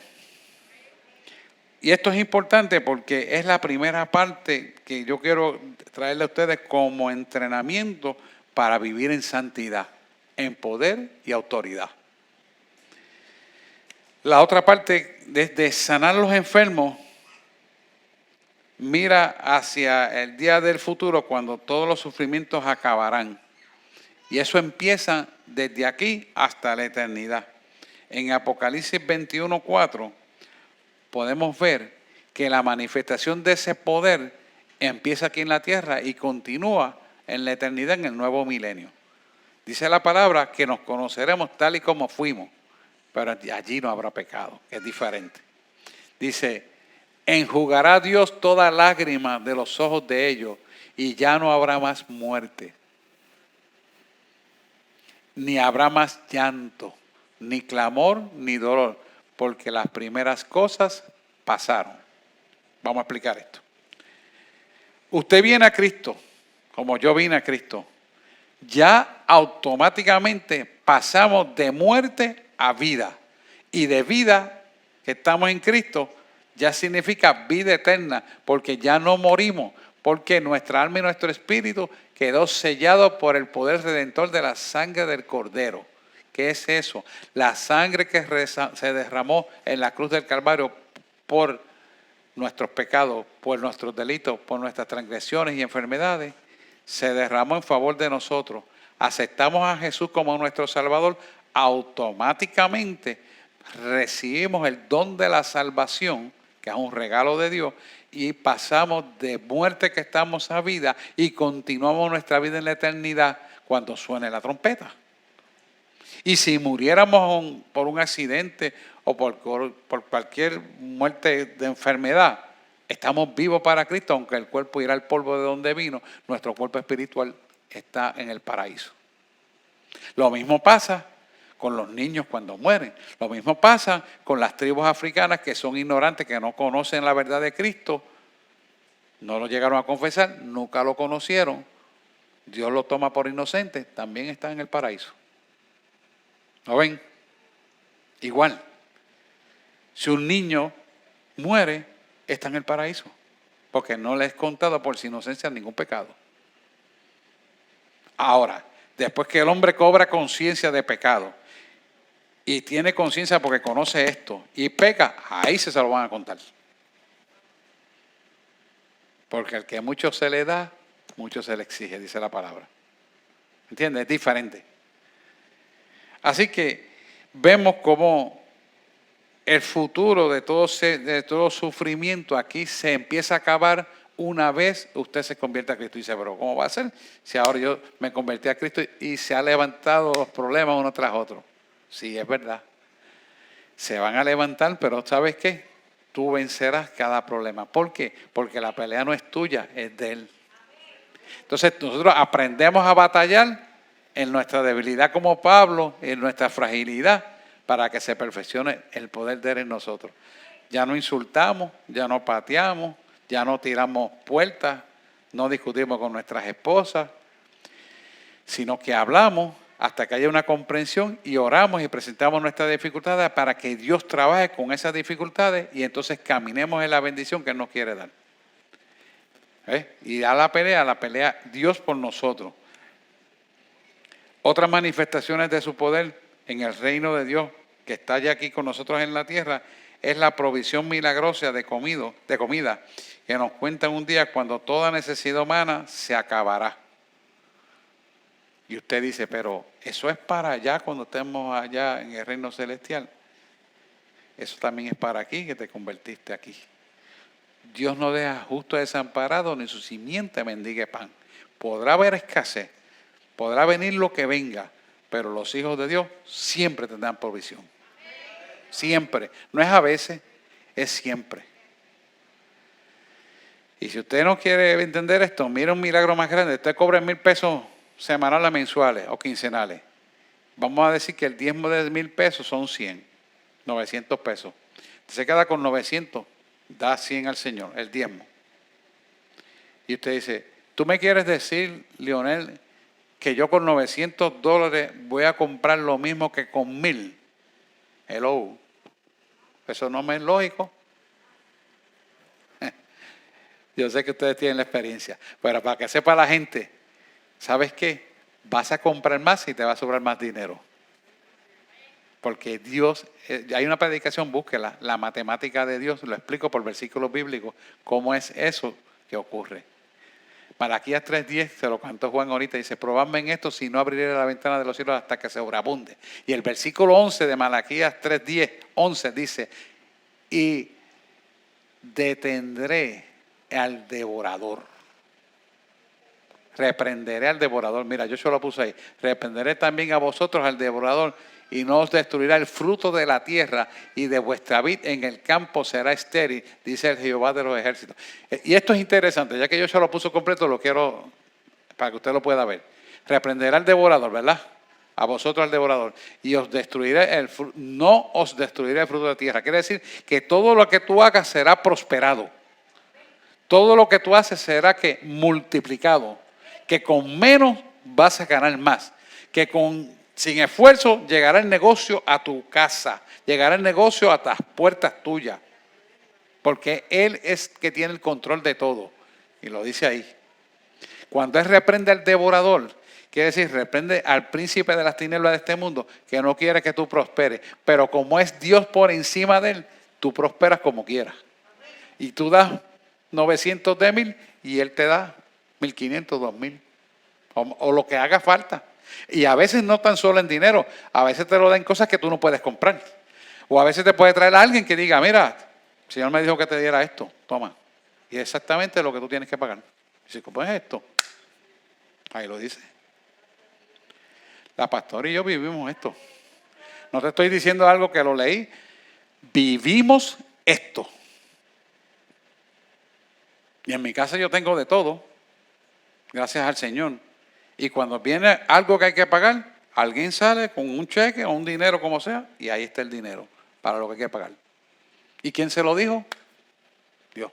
Y esto es importante porque es la primera parte que yo quiero traerle a ustedes como entrenamiento para vivir en santidad, en poder y autoridad. La otra parte, desde sanar a los enfermos, mira hacia el día del futuro cuando todos los sufrimientos acabarán. Y eso empieza desde aquí hasta la eternidad. En Apocalipsis 21:4 podemos ver que la manifestación de ese poder empieza aquí en la tierra y continúa en la eternidad, en el nuevo milenio. Dice la palabra que nos conoceremos tal y como fuimos, pero allí no habrá pecado, es diferente. Dice, enjugará Dios toda lágrima de los ojos de ellos y ya no habrá más muerte, ni habrá más llanto, ni clamor, ni dolor, porque las primeras cosas pasaron. Vamos a explicar esto. Usted viene a Cristo, como yo vine a Cristo, ya automáticamente pasamos de muerte a vida. Y de vida, que estamos en Cristo, ya significa vida eterna, porque ya no morimos, porque nuestra alma y nuestro espíritu quedó sellado por el poder redentor de la sangre del Cordero. ¿Qué es eso? La sangre que se derramó en la cruz del Calvario por nuestros pecados, por nuestros delitos, por nuestras transgresiones y enfermedades, se derramó en favor de nosotros. Aceptamos a Jesús como nuestro Salvador, automáticamente recibimos el don de la salvación, que es un regalo de Dios, y pasamos de muerte que estamos a vida y continuamos nuestra vida en la eternidad cuando suene la trompeta. Y si muriéramos por un accidente o por cualquier muerte de enfermedad, estamos vivos para Cristo, aunque el cuerpo irá al polvo de donde vino, nuestro cuerpo espiritual está en el paraíso. Lo mismo pasa con los niños cuando mueren. Lo mismo pasa con las tribus africanas que son ignorantes, que no conocen la verdad de Cristo, no lo llegaron a confesar, nunca lo conocieron. Dios lo toma por inocente, también están en el paraíso. ¿Lo ven? Igual. Si un niño muere, está en el paraíso, porque no le es contado por su inocencia ningún pecado. Ahora, después que el hombre cobra conciencia de pecado y tiene conciencia porque conoce esto y peca, ahí se lo van a contar. Porque el que mucho se le da, mucho se le exige, dice la palabra. ¿Entiendes? Es diferente. Así que vemos cómo el futuro de todo sufrimiento aquí se empieza a acabar una vez usted se convierte a Cristo. Y dice, pero ¿cómo va a ser si ahora yo me convertí a Cristo y se han levantado los problemas uno tras otro? Sí, es verdad. Se van a levantar, pero ¿sabes qué? Tú vencerás cada problema. ¿Por qué? Porque la pelea no es tuya, es de Él. Entonces nosotros aprendemos a batallar en nuestra debilidad como Pablo, en nuestra fragilidad, para que se perfeccione el poder de Él en nosotros. Ya no insultamos, ya no pateamos, ya no tiramos puertas, no discutimos con nuestras esposas, sino que hablamos hasta que haya una comprensión y oramos y presentamos nuestras dificultades para que Dios trabaje con esas dificultades y entonces caminemos en la bendición que Él nos quiere dar. Y a la pelea Dios por nosotros. Otras manifestaciones de su poder en el reino de Dios que está ya aquí con nosotros en la tierra es la provisión milagrosa de comida que nos cuentan un día cuando toda necesidad humana se acabará. Y usted dice, pero eso es para allá cuando estemos allá en el reino celestial. Eso también es para aquí que te convertiste aquí. Dios no deja justo desamparado ni su simiente mendigue pan. Podrá haber escasez, podrá venir lo que venga, pero los hijos de Dios siempre tendrán provisión. Siempre. No es a veces, es siempre. Y si usted no quiere entender esto, mire un milagro más grande. Usted cobra 1,000 pesos semanales, mensuales o quincenales. Vamos a decir que el diezmo de 1,000 pesos son 100, 900 pesos. Usted se queda con 900, da 100 al Señor, el diezmo. Y usted dice, ¿tú me quieres decir, Leonel, que yo con $900 voy a comprar lo mismo que con 1,000? Hello. Eso no me es lógico. Yo sé que ustedes tienen la experiencia, pero para que sepa la gente, ¿sabes qué? Vas a comprar más y te va a sobrar más dinero. Porque Dios, hay una predicación, búsquela, la matemática de Dios, lo explico por versículos bíblicos, cómo es eso que ocurre. Malaquías 3:10, se lo cantó Juan ahorita, dice, probadme en esto, si no abriré la ventana de los cielos hasta que se sobreabunde. Y el versículo 11 de Malaquías 3:10, 11 dice, y detendré al devorador. Reprenderé al devorador. Mira, yo se lo puse ahí. Reprenderé también a vosotros al devorador y no os destruirá el fruto de la tierra y de vuestra vid en el campo será estéril, dice el Jehová de los ejércitos. Y esto es interesante, ya que yo se lo puse completo, lo quiero para que usted lo pueda ver. Reprenderá al devorador, ¿verdad? A vosotros al devorador. Y os destruiré no os destruiré el fruto de la tierra. Quiere decir que todo lo que tú hagas será prosperado. Todo lo que tú haces será que multiplicado, que con menos vas a ganar más, que sin esfuerzo llegará el negocio a tu casa, llegará el negocio a las puertas tuyas, porque Él es que tiene el control de todo, y lo dice ahí. Cuando Él reprende al devorador, quiere decir, reprende al príncipe de las tinieblas de este mundo, que no quiere que tú prosperes, pero como es Dios por encima de Él, tú prosperas como quieras, y tú das 900 de 1,000 y Él te da 1,500, 2,000 o lo que haga falta. Y a veces no tan solo en dinero, a veces te lo dan cosas que tú no puedes comprar. O a veces te puede traer a alguien que diga, mira, el Señor me dijo que te diera esto, toma. Y es exactamente lo que tú tienes que pagar. Y si compras esto, ahí lo dice. La pastora y yo vivimos esto. No te estoy diciendo algo que lo leí, vivimos esto. Y en mi casa yo tengo de todo, gracias al Señor. Y cuando viene algo que hay que pagar, alguien sale con un cheque o un dinero como sea, y ahí está el dinero para lo que hay que pagar. ¿Y quién se lo dijo? Dios.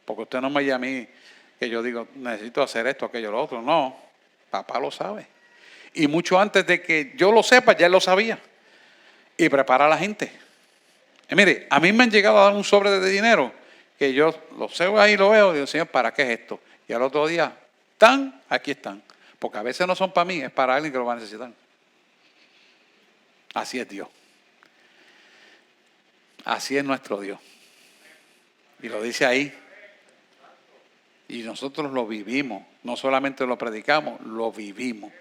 Porque usted no me llama a mí que yo digo, necesito hacer esto, aquello, lo otro. No, papá lo sabe. Y mucho antes de que yo lo sepa, ya él lo sabía. Y prepara a la gente. Y mire, a mí me han llegado a dar un sobre de dinero que yo lo sé ahí, lo veo, y digo, Señor, ¿para qué es esto? Y al otro día, aquí están. Porque a veces no son para mí, es para alguien que lo va a necesitar. Así es Dios. Así es nuestro Dios. Y lo dice ahí. Y nosotros lo vivimos. No solamente lo predicamos, lo vivimos.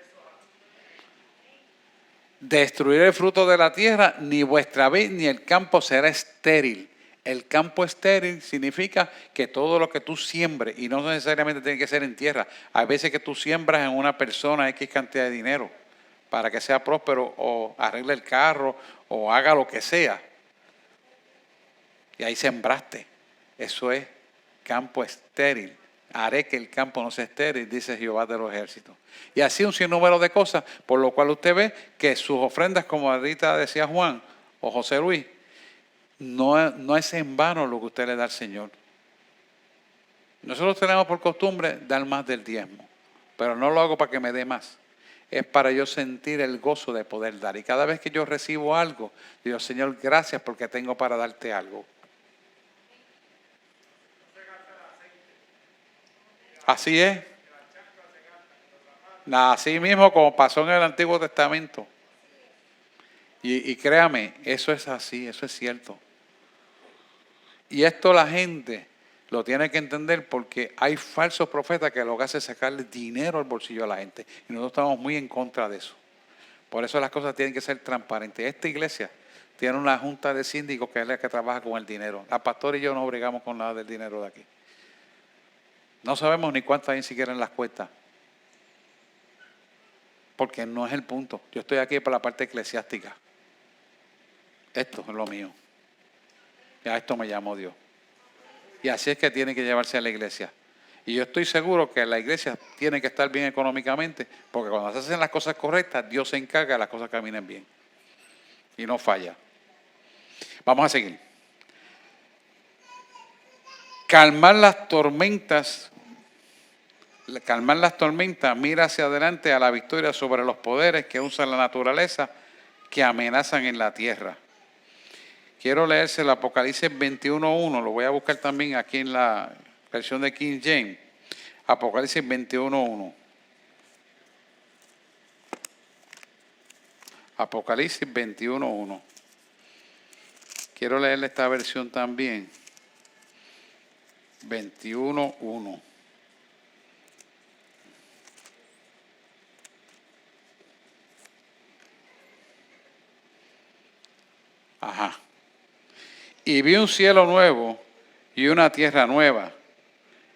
Destruir el fruto de la tierra, ni vuestra vid ni el campo será estéril. El campo estéril significa que todo lo que tú siembres, y no necesariamente tiene que ser en tierra, hay veces que tú siembras en una persona X cantidad de dinero para que sea próspero o arregle el carro o haga lo que sea. Y ahí sembraste. Eso es campo estéril. Haré que el campo no sea estéril, dice Jehová de los ejércitos. Y así un sinnúmero de cosas, por lo cual usted ve que sus ofrendas, como ahorita decía Juan o José Luis, no es en vano lo que usted le da al Señor. Nosotros tenemos por costumbre dar más del diezmo, pero no lo hago para que me dé más. Es para yo sentir el gozo de poder dar. Y cada vez que yo recibo algo, digo, Señor, gracias porque tengo para darte algo. Así es. Así mismo como pasó en el Antiguo Testamento. Y créame, eso es así, eso es cierto. Y esto la gente lo tiene que entender porque hay falsos profetas que lo que hacen es sacarle dinero al bolsillo a la gente. Y nosotros estamos muy en contra de eso. Por eso las cosas tienen que ser transparentes. Esta iglesia tiene una junta de síndicos que es la que trabaja con el dinero. La pastora y yo no bregamos con nada del dinero de aquí. No sabemos ni cuánto hay ni siquiera en las cuentas. Porque no es el punto. Yo estoy aquí para la parte eclesiástica. Esto es lo mío. Y a esto me llamó Dios. Y así es que tiene que llevarse a la iglesia. Y yo estoy seguro que la iglesia tiene que estar bien económicamente, porque cuando se hacen las cosas correctas, Dios se encarga de que las cosas caminen bien. Y no falla. Vamos a seguir. Calmar las tormentas, mira hacia adelante a la victoria sobre los poderes que usan la naturaleza que amenazan en la tierra. Quiero leerse el Apocalipsis 21.1, lo voy a buscar también aquí en la versión de King James. Apocalipsis 21.1. Apocalipsis 21.1. Quiero leerle esta versión también. 21.1. Ajá. Y vi un cielo nuevo y una tierra nueva.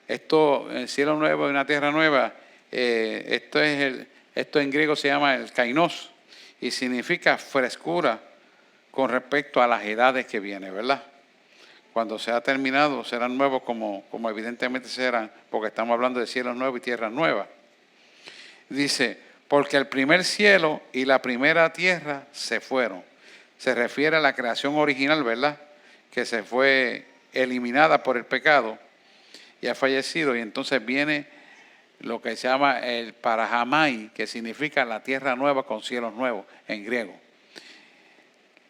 Esto, el cielo nuevo y una tierra nueva, esto en griego se llama el kainos y significa frescura con respecto a las edades que vienen, ¿verdad? Cuando sea terminado serán nuevos como evidentemente serán, porque estamos hablando de cielos nuevos y tierras nuevas. Dice, porque el primer cielo y la primera tierra se fueron. Se refiere a la creación original, ¿verdad? Que se fue eliminada por el pecado y ha fallecido. Y entonces viene lo que se llama el parajamai, que significa la tierra nueva con cielos nuevos en griego.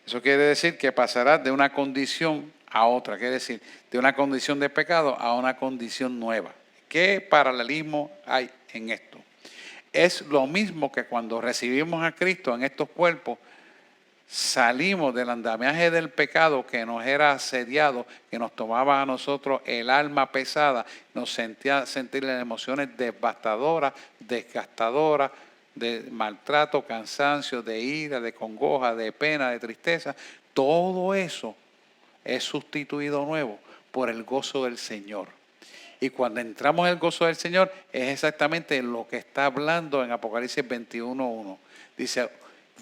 Eso quiere decir que pasará de una condición a otra, quiere decir de una condición de pecado a una condición nueva. ¿Qué paralelismo hay en esto? Es lo mismo que cuando recibimos a Cristo en estos cuerpos, salimos del andamiaje del pecado que nos era asediado, que nos tomaba a nosotros el alma pesada, nos sentir las emociones devastadoras, desgastadoras, de maltrato, cansancio, de ira, de congoja, de pena, de tristeza. Todo eso es sustituido nuevo por el gozo del Señor. Y cuando entramos en el gozo del Señor, es exactamente lo que está hablando en Apocalipsis 21.1. Dice,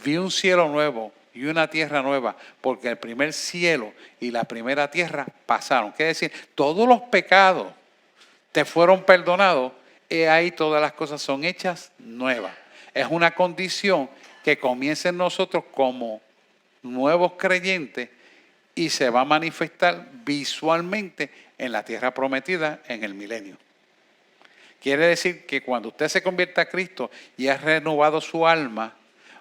vi un cielo nuevo y una tierra nueva, porque el primer cielo y la primera tierra pasaron. Quiere decir, todos los pecados te fueron perdonados, y ahí todas las cosas son hechas nuevas. Es una condición que comienza en nosotros como nuevos creyentes y se va a manifestar visualmente en la tierra prometida en el milenio. Quiere decir que cuando usted se convierte a Cristo y ha renovado su alma,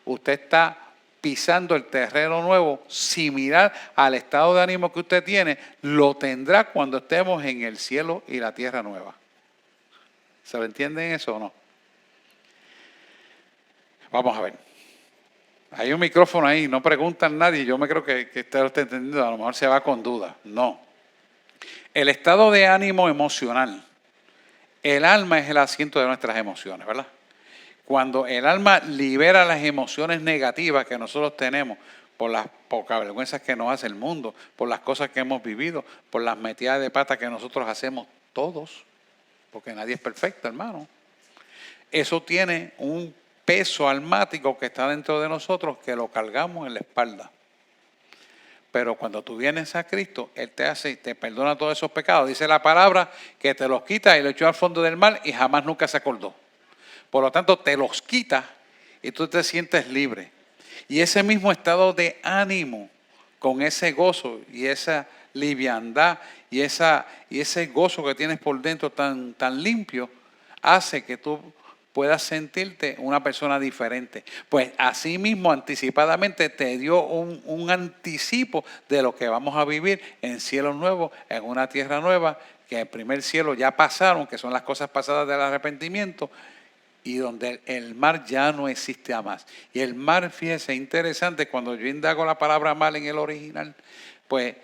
usted está pisando el terreno nuevo similar al estado de ánimo que usted tiene, lo tendrá cuando estemos en el cielo y la tierra nueva. ¿Se lo entienden eso o no? Vamos a ver. Hay un micrófono ahí, no preguntan nadie, yo me creo que usted lo está entendiendo, a lo mejor se va con duda. No. El estado de ánimo emocional, el alma es el asiento de nuestras emociones, ¿verdad? Cuando el alma libera las emociones negativas que nosotros tenemos por las pocas vergüenzas que nos hace el mundo, por las cosas que hemos vivido, por las metidas de pata que nosotros hacemos todos, porque nadie es perfecto, hermano. Eso tiene un peso almático que está dentro de nosotros que lo cargamos en la espalda. Pero cuando tú vienes a Cristo, Él te hace y te perdona todos esos pecados. Dice la palabra que te los quita y lo echó al fondo del mar y jamás nunca se acordó. Por lo tanto, te los quita y tú te sientes libre. Y ese mismo estado de ánimo, con ese gozo y esa liviandad y ese gozo que tienes por dentro tan limpio, hace que tú puedas sentirte una persona diferente. Pues así mismo anticipadamente te dio un anticipo de lo que vamos a vivir en cielos nuevos, en una tierra nueva, que el primer cielo ya pasaron, que son las cosas pasadas del arrepentimiento, y donde el mar ya no existe más. Y el mar, fíjese, interesante, cuando yo indago la palabra mar en el original, pues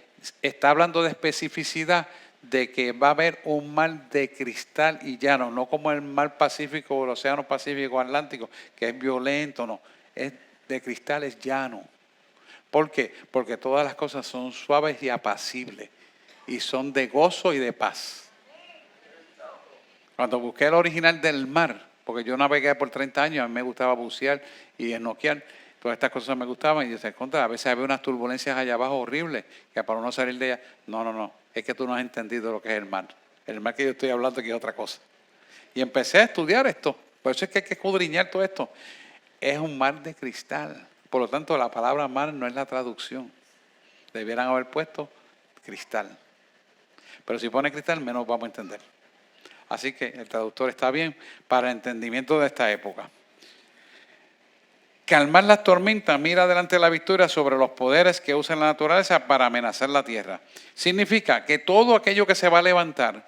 está hablando de especificidad, de que va a haber un mar de cristal y llano, no como el mar Pacífico o el océano Pacífico Atlántico, que es violento, no, es de cristal, es llano. ¿Por qué? Porque todas las cosas son suaves y apacibles y son de gozo y de paz. Cuando busqué el original del mar, porque yo navegué por 30 años, a mí me gustaba bucear y esnoquear, todas estas cosas me gustaban y yo se contra, a veces había unas turbulencias allá abajo horribles, que para no salir de ellas, no, es que tú no has entendido lo que es el mar. El mar que yo estoy hablando que es otra cosa. Y empecé a estudiar esto, por eso es que hay que escudriñar todo esto. Es un mar de cristal, por lo tanto la palabra mar no es la traducción. Debieran haber puesto cristal. Pero si pone cristal, menos vamos a entender. Así que el traductor está bien para el entendimiento de esta época. Calmar las tormentas, mira delante la victoria sobre los poderes que usa la naturaleza para amenazar la tierra. Significa que todo aquello que se va a levantar,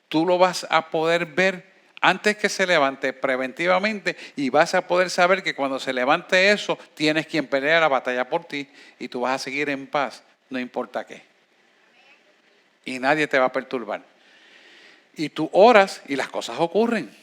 tú lo vas a poder ver antes que se levante preventivamente y vas a poder saber que cuando se levante eso, tienes quien pelea la batalla por ti y tú vas a seguir en paz, no importa qué. Y nadie te va a perturbar. Y tú oras y las cosas ocurren.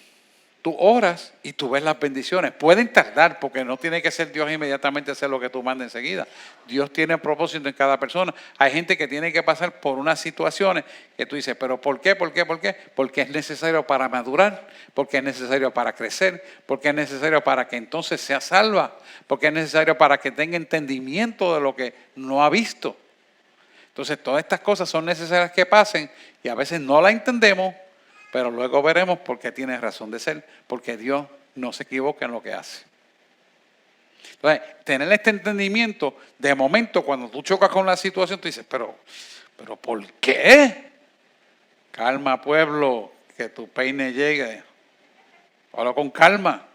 Tú oras y tú ves las bendiciones. Pueden tardar porque no tiene que ser Dios inmediatamente hacer lo que tú mandas enseguida. Dios tiene propósito en cada persona. Hay gente que tiene que pasar por unas situaciones que tú dices, pero ¿por qué? ¿Por qué? ¿Por qué? Porque es necesario para madurar, porque es necesario para crecer, porque es necesario para que entonces sea salva, porque es necesario para que tenga entendimiento de lo que no ha visto. Entonces todas estas cosas son necesarias que pasen y a veces no las entendemos. Pero luego veremos por qué tiene razón de ser, porque Dios no se equivoca en lo que hace. Entonces, tener este entendimiento, de momento cuando tú chocas con la situación, tú dices, pero ¿por qué? Calma, pueblo, que tu peine llegue. Habla con calma.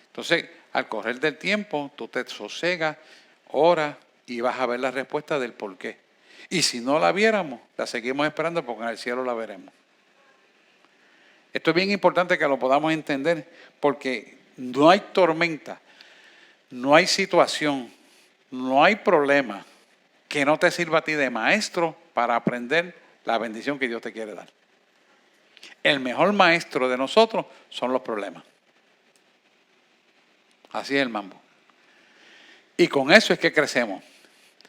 Entonces, al correr del tiempo, tú te sosegas, oras y vas a ver la respuesta del por qué. Y si no la viéramos, la seguimos esperando porque en el cielo la veremos. Esto es bien importante que lo podamos entender porque no hay tormenta, no hay situación, no hay problema que no te sirva a ti de maestro para aprender la bendición que Dios te quiere dar. El mejor maestro de nosotros son los problemas. Así es el mambo. Y con eso es que crecemos.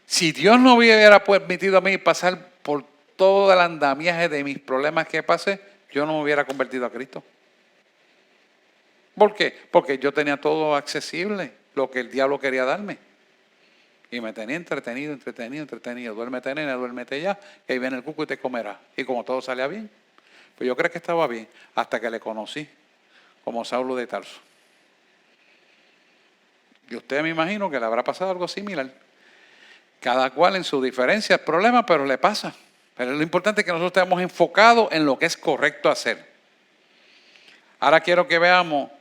Si Dios no hubiera permitido a mí pasar por todo el andamiaje de mis problemas que pasé, yo no me hubiera convertido a Cristo. ¿Por qué? Porque yo tenía todo accesible, lo que el diablo quería darme. Y me tenía entretenido. Duérmete, nena, duérmete ya, que ahí viene el cuco y te comerá. Y como todo salía bien, pues yo creo que estaba bien, hasta que le conocí, como Saulo de Tarso. Y usted me imagino que le habrá pasado algo similar. Cada cual en su diferencia, el problema, pero le pasa. Pero lo importante es que nosotros estemos enfocados en lo que es correcto hacer. Ahora quiero que veamos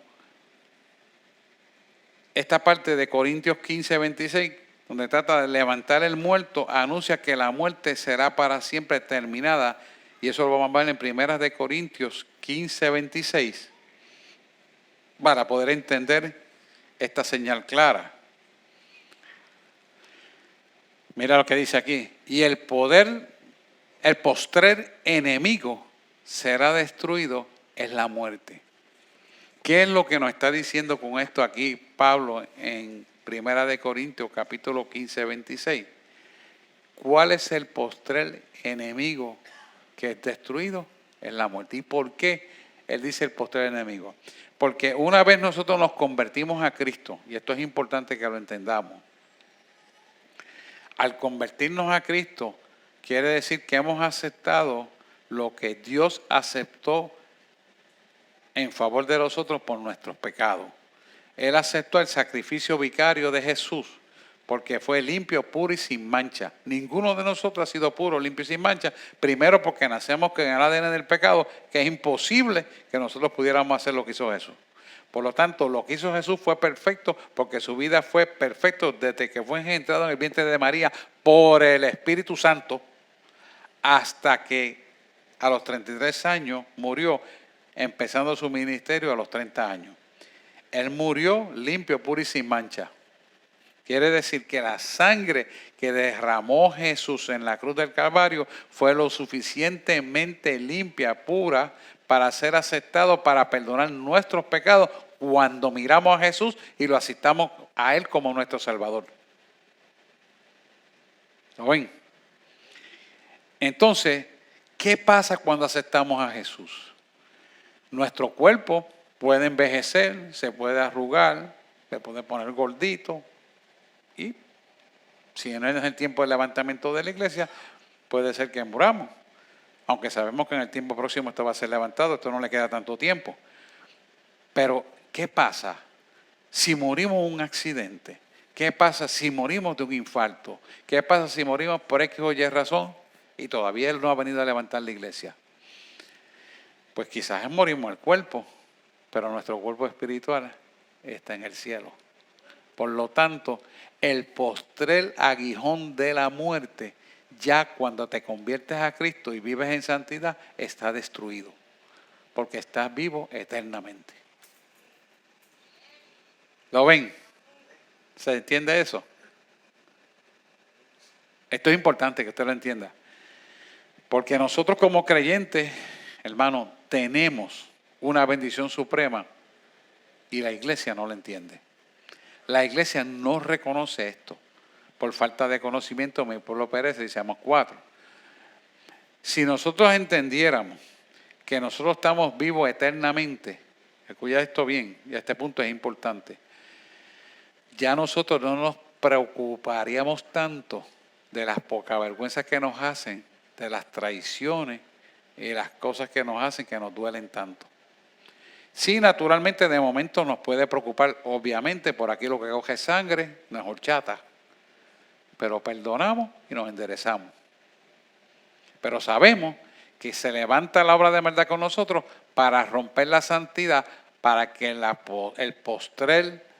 esta parte de Corintios 15, 26, donde trata de levantar el muerto, anuncia que la muerte será para siempre terminada. Y eso lo vamos a ver en Primeras de Corintios 15, 26, para poder entender esta señal clara. Mira lo que dice aquí. Y el postrer enemigo será destruido es la muerte. ¿Qué es lo que nos está diciendo con esto aquí Pablo en Primera de Corintios capítulo 15, 26? ¿Cuál es el postrer enemigo que es destruido? Es la muerte. ¿Y por qué él dice el postrer enemigo? Porque una vez nosotros nos convertimos a Cristo, y esto es importante que lo entendamos, al convertirnos a Cristo, quiere decir que hemos aceptado lo que Dios aceptó en favor de nosotros por nuestros pecados. Él aceptó el sacrificio vicario de Jesús porque fue limpio, puro y sin mancha. Ninguno de nosotros ha sido puro, limpio y sin mancha. Primero porque nacemos con el ADN del pecado, que es imposible que nosotros pudiéramos hacer lo que hizo Jesús. Por lo tanto, lo que hizo Jesús fue perfecto porque su vida fue perfecta desde que fue engendrado en el vientre de María por el Espíritu Santo hasta que a los 33 años murió, empezando su ministerio a los 30 años. Él murió limpio, puro y sin mancha. Quiere decir que la sangre que derramó Jesús en la cruz del Calvario fue lo suficientemente limpia, pura, para ser aceptado, para perdonar nuestros pecados cuando miramos a Jesús y lo aceptamos a Él como nuestro Salvador. ¿Lo ven? Entonces, ¿qué pasa cuando aceptamos a Jesús? Nuestro cuerpo puede envejecer, se puede arrugar, se puede poner gordito y si no es el tiempo del levantamiento de la iglesia, puede ser que muramos. Aunque sabemos que en el tiempo próximo esto va a ser levantado, esto no le queda tanto tiempo. Pero, ¿qué pasa si morimos en un accidente? ¿Qué pasa si morimos de un infarto? ¿Qué pasa si morimos por X o Y razón y todavía Él no ha venido a levantar la iglesia? Pues quizás morimos el cuerpo, pero nuestro cuerpo espiritual está en el cielo. Por lo tanto, el postrer aguijón de la muerte, ya cuando te conviertes a Cristo y vives en santidad, está destruido, porque estás vivo eternamente. ¿Lo ven? ¿Se entiende eso? Esto es importante que usted lo entienda, porque nosotros como creyentes, hermano, tenemos una bendición suprema y la iglesia no lo entiende. La iglesia no reconoce esto. Por falta de conocimiento mi pueblo perece, decíamos 4. Si nosotros entendiéramos que nosotros estamos vivos eternamente, escucha esto bien, y a este punto es importante, ya nosotros no nos preocuparíamos tanto de las pocas vergüenzas que nos hacen, de las traiciones y las cosas que nos hacen que nos duelen tanto. Sí, naturalmente de momento nos puede preocupar, obviamente, por aquí lo que coge sangre, no es horchata, pero perdonamos y nos enderezamos. Pero sabemos que se levanta la obra de maldad con nosotros para romper la santidad, para que el postrer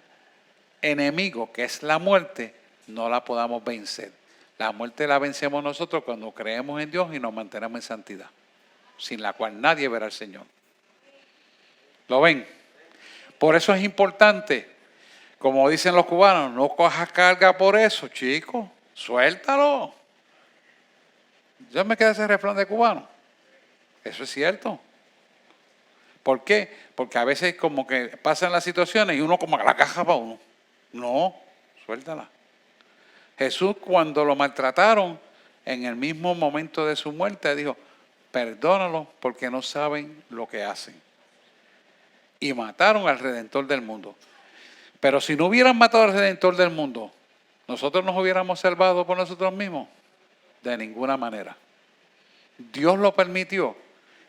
enemigo, que es la muerte, no la podamos vencer. La muerte la vencemos nosotros cuando creemos en Dios y nos mantenemos en santidad, sin la cual nadie verá al Señor. ¿Lo ven? Por eso es importante, como dicen los cubanos, no cojas carga por eso, chicos, suéltalo. Yo me quedé ese refrán de cubano. Eso es cierto. ¿Por qué? Porque a veces como que pasan las situaciones y uno como que la caja para uno. No, suéltala. Jesús cuando lo maltrataron, en el mismo momento de su muerte, dijo, perdónalos porque no saben lo que hacen. Y mataron al Redentor del mundo. Pero si no hubieran matado al Redentor del mundo, ¿nosotros nos hubiéramos salvado por nosotros mismos? De ninguna manera. Dios lo permitió,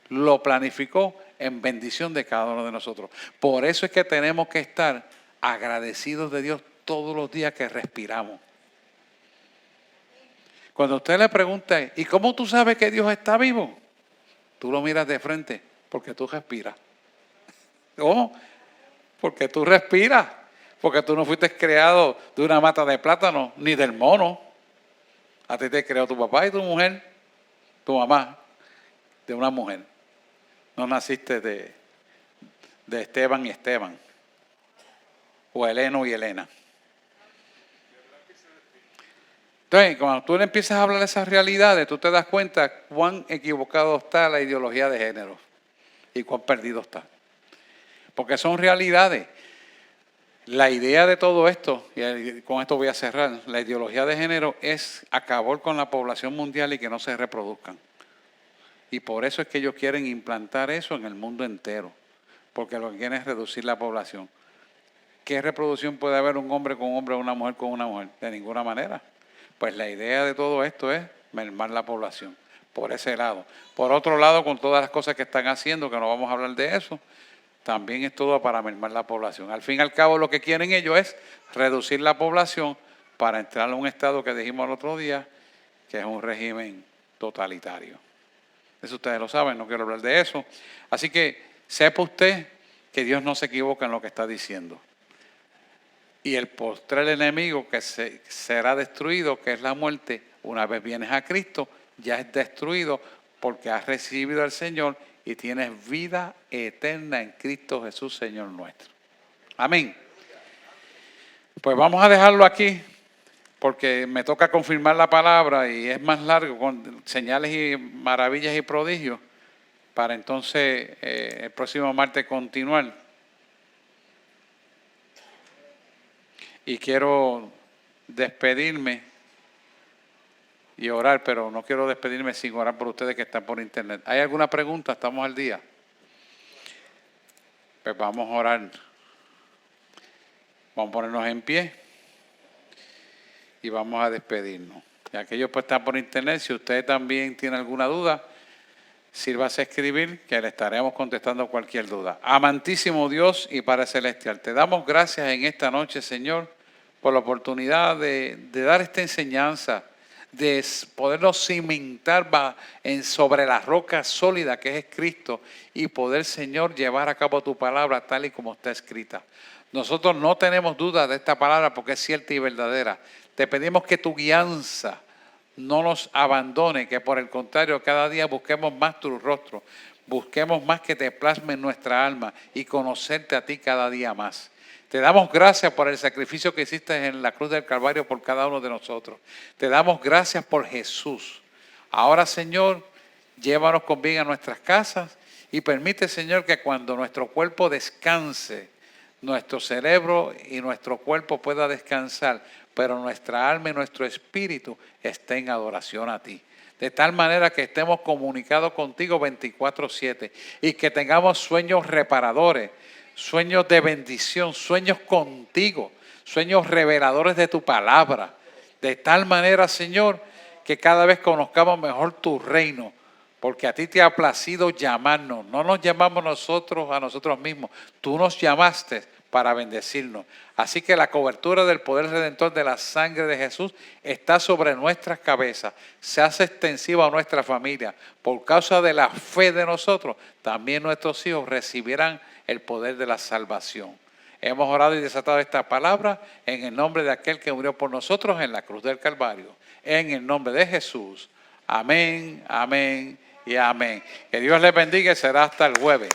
lo planificó en bendición de cada uno de nosotros. Por eso es que tenemos que estar agradecidos de Dios todos los días que respiramos. Cuando usted le pregunta, ¿y cómo tú sabes que Dios está vivo? Tú lo miras de frente, porque tú respiras. ¿Cómo? Porque tú respiras. Porque tú no fuiste creado de una mata de plátano, ni del mono. A ti te creó tu papá y tu mujer, tu mamá, de una mujer. No naciste de Esteban y Esteban, o Heleno y Helena. Entonces, cuando tú le empiezas a hablar de esas realidades, tú te das cuenta cuán equivocado está la ideología de género y cuán perdido está. Porque son realidades. La idea de todo esto, y con esto voy a cerrar, la ideología de género es acabar con la población mundial y que no se reproduzcan. Y por eso es que ellos quieren implantar eso en el mundo entero, porque lo que quieren es reducir la población. ¿Qué reproducción puede haber un hombre con un hombre o una mujer con una mujer? De ninguna manera. Pues la idea de todo esto es mermar la población, por ese lado. Por otro lado, con todas las cosas que están haciendo, que no vamos a hablar de eso, también es todo para mermar la población. Al fin y al cabo, lo que quieren ellos es reducir la población para entrar a un estado que dijimos el otro día, que es un régimen totalitario. Eso ustedes lo saben, no quiero hablar de eso. Así que sepa usted que Dios no se equivoca en lo que está diciendo. Y el postrer enemigo que será destruido, que es la muerte, una vez vienes a Cristo, ya es destruido porque has recibido al Señor y tienes vida eterna en Cristo Jesús, Señor nuestro. Amén. Pues vamos a dejarlo aquí porque me toca confirmar la palabra y es más largo con señales y maravillas y prodigios para entonces el próximo martes continuar. Y quiero despedirme y orar, pero no quiero despedirme sin orar por ustedes que están por internet. ¿Hay alguna pregunta? ¿Estamos al día? Pues vamos a orar. Vamos a ponernos en pie y vamos a despedirnos. Y aquellos que están por internet, si usted también tiene alguna duda, sírvase a escribir, que le estaremos contestando cualquier duda. Amantísimo Dios y Padre Celestial, te damos gracias en esta noche, Señor, por la oportunidad de dar esta enseñanza, de podernos cimentar sobre la roca sólida que es Cristo y poder, Señor, llevar a cabo tu palabra tal y como está escrita. Nosotros no tenemos duda de esta palabra porque es cierta y verdadera. Te pedimos que tu guianza no nos abandone, que por el contrario cada día busquemos más tu rostro, busquemos más que te plasme en nuestra alma y conocerte a ti cada día más. Te damos gracias por el sacrificio que hiciste en la cruz del Calvario por cada uno de nosotros. Te damos gracias por Jesús. Ahora, Señor, llévanos con bien a nuestras casas y permite, Señor, que cuando nuestro cuerpo descanse, nuestro cerebro y nuestro cuerpo pueda descansar, pero nuestra alma y nuestro espíritu estén en adoración a ti. De tal manera que estemos comunicados contigo 24/7 y que tengamos sueños reparadores, sueños de bendición, sueños contigo, sueños reveladores de tu palabra. De tal manera, Señor, que cada vez conozcamos mejor tu reino, porque a ti te ha placido llamarnos. No nos llamamos nosotros a nosotros mismos. Tú nos llamaste para bendecirnos. Así que la cobertura del poder redentor de la sangre de Jesús está sobre nuestras cabezas. Se hace extensiva a nuestra familia. Por causa de la fe de nosotros, también nuestros hijos recibirán el poder de la salvación. Hemos orado y desatado esta palabra en el nombre de aquel que murió por nosotros en la cruz del Calvario. En el nombre de Jesús. Amén, amén y amén. Que Dios les bendiga y será hasta el jueves.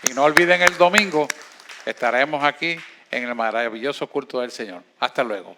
Y no olviden el domingo, estaremos aquí en el maravilloso culto del Señor. Hasta luego.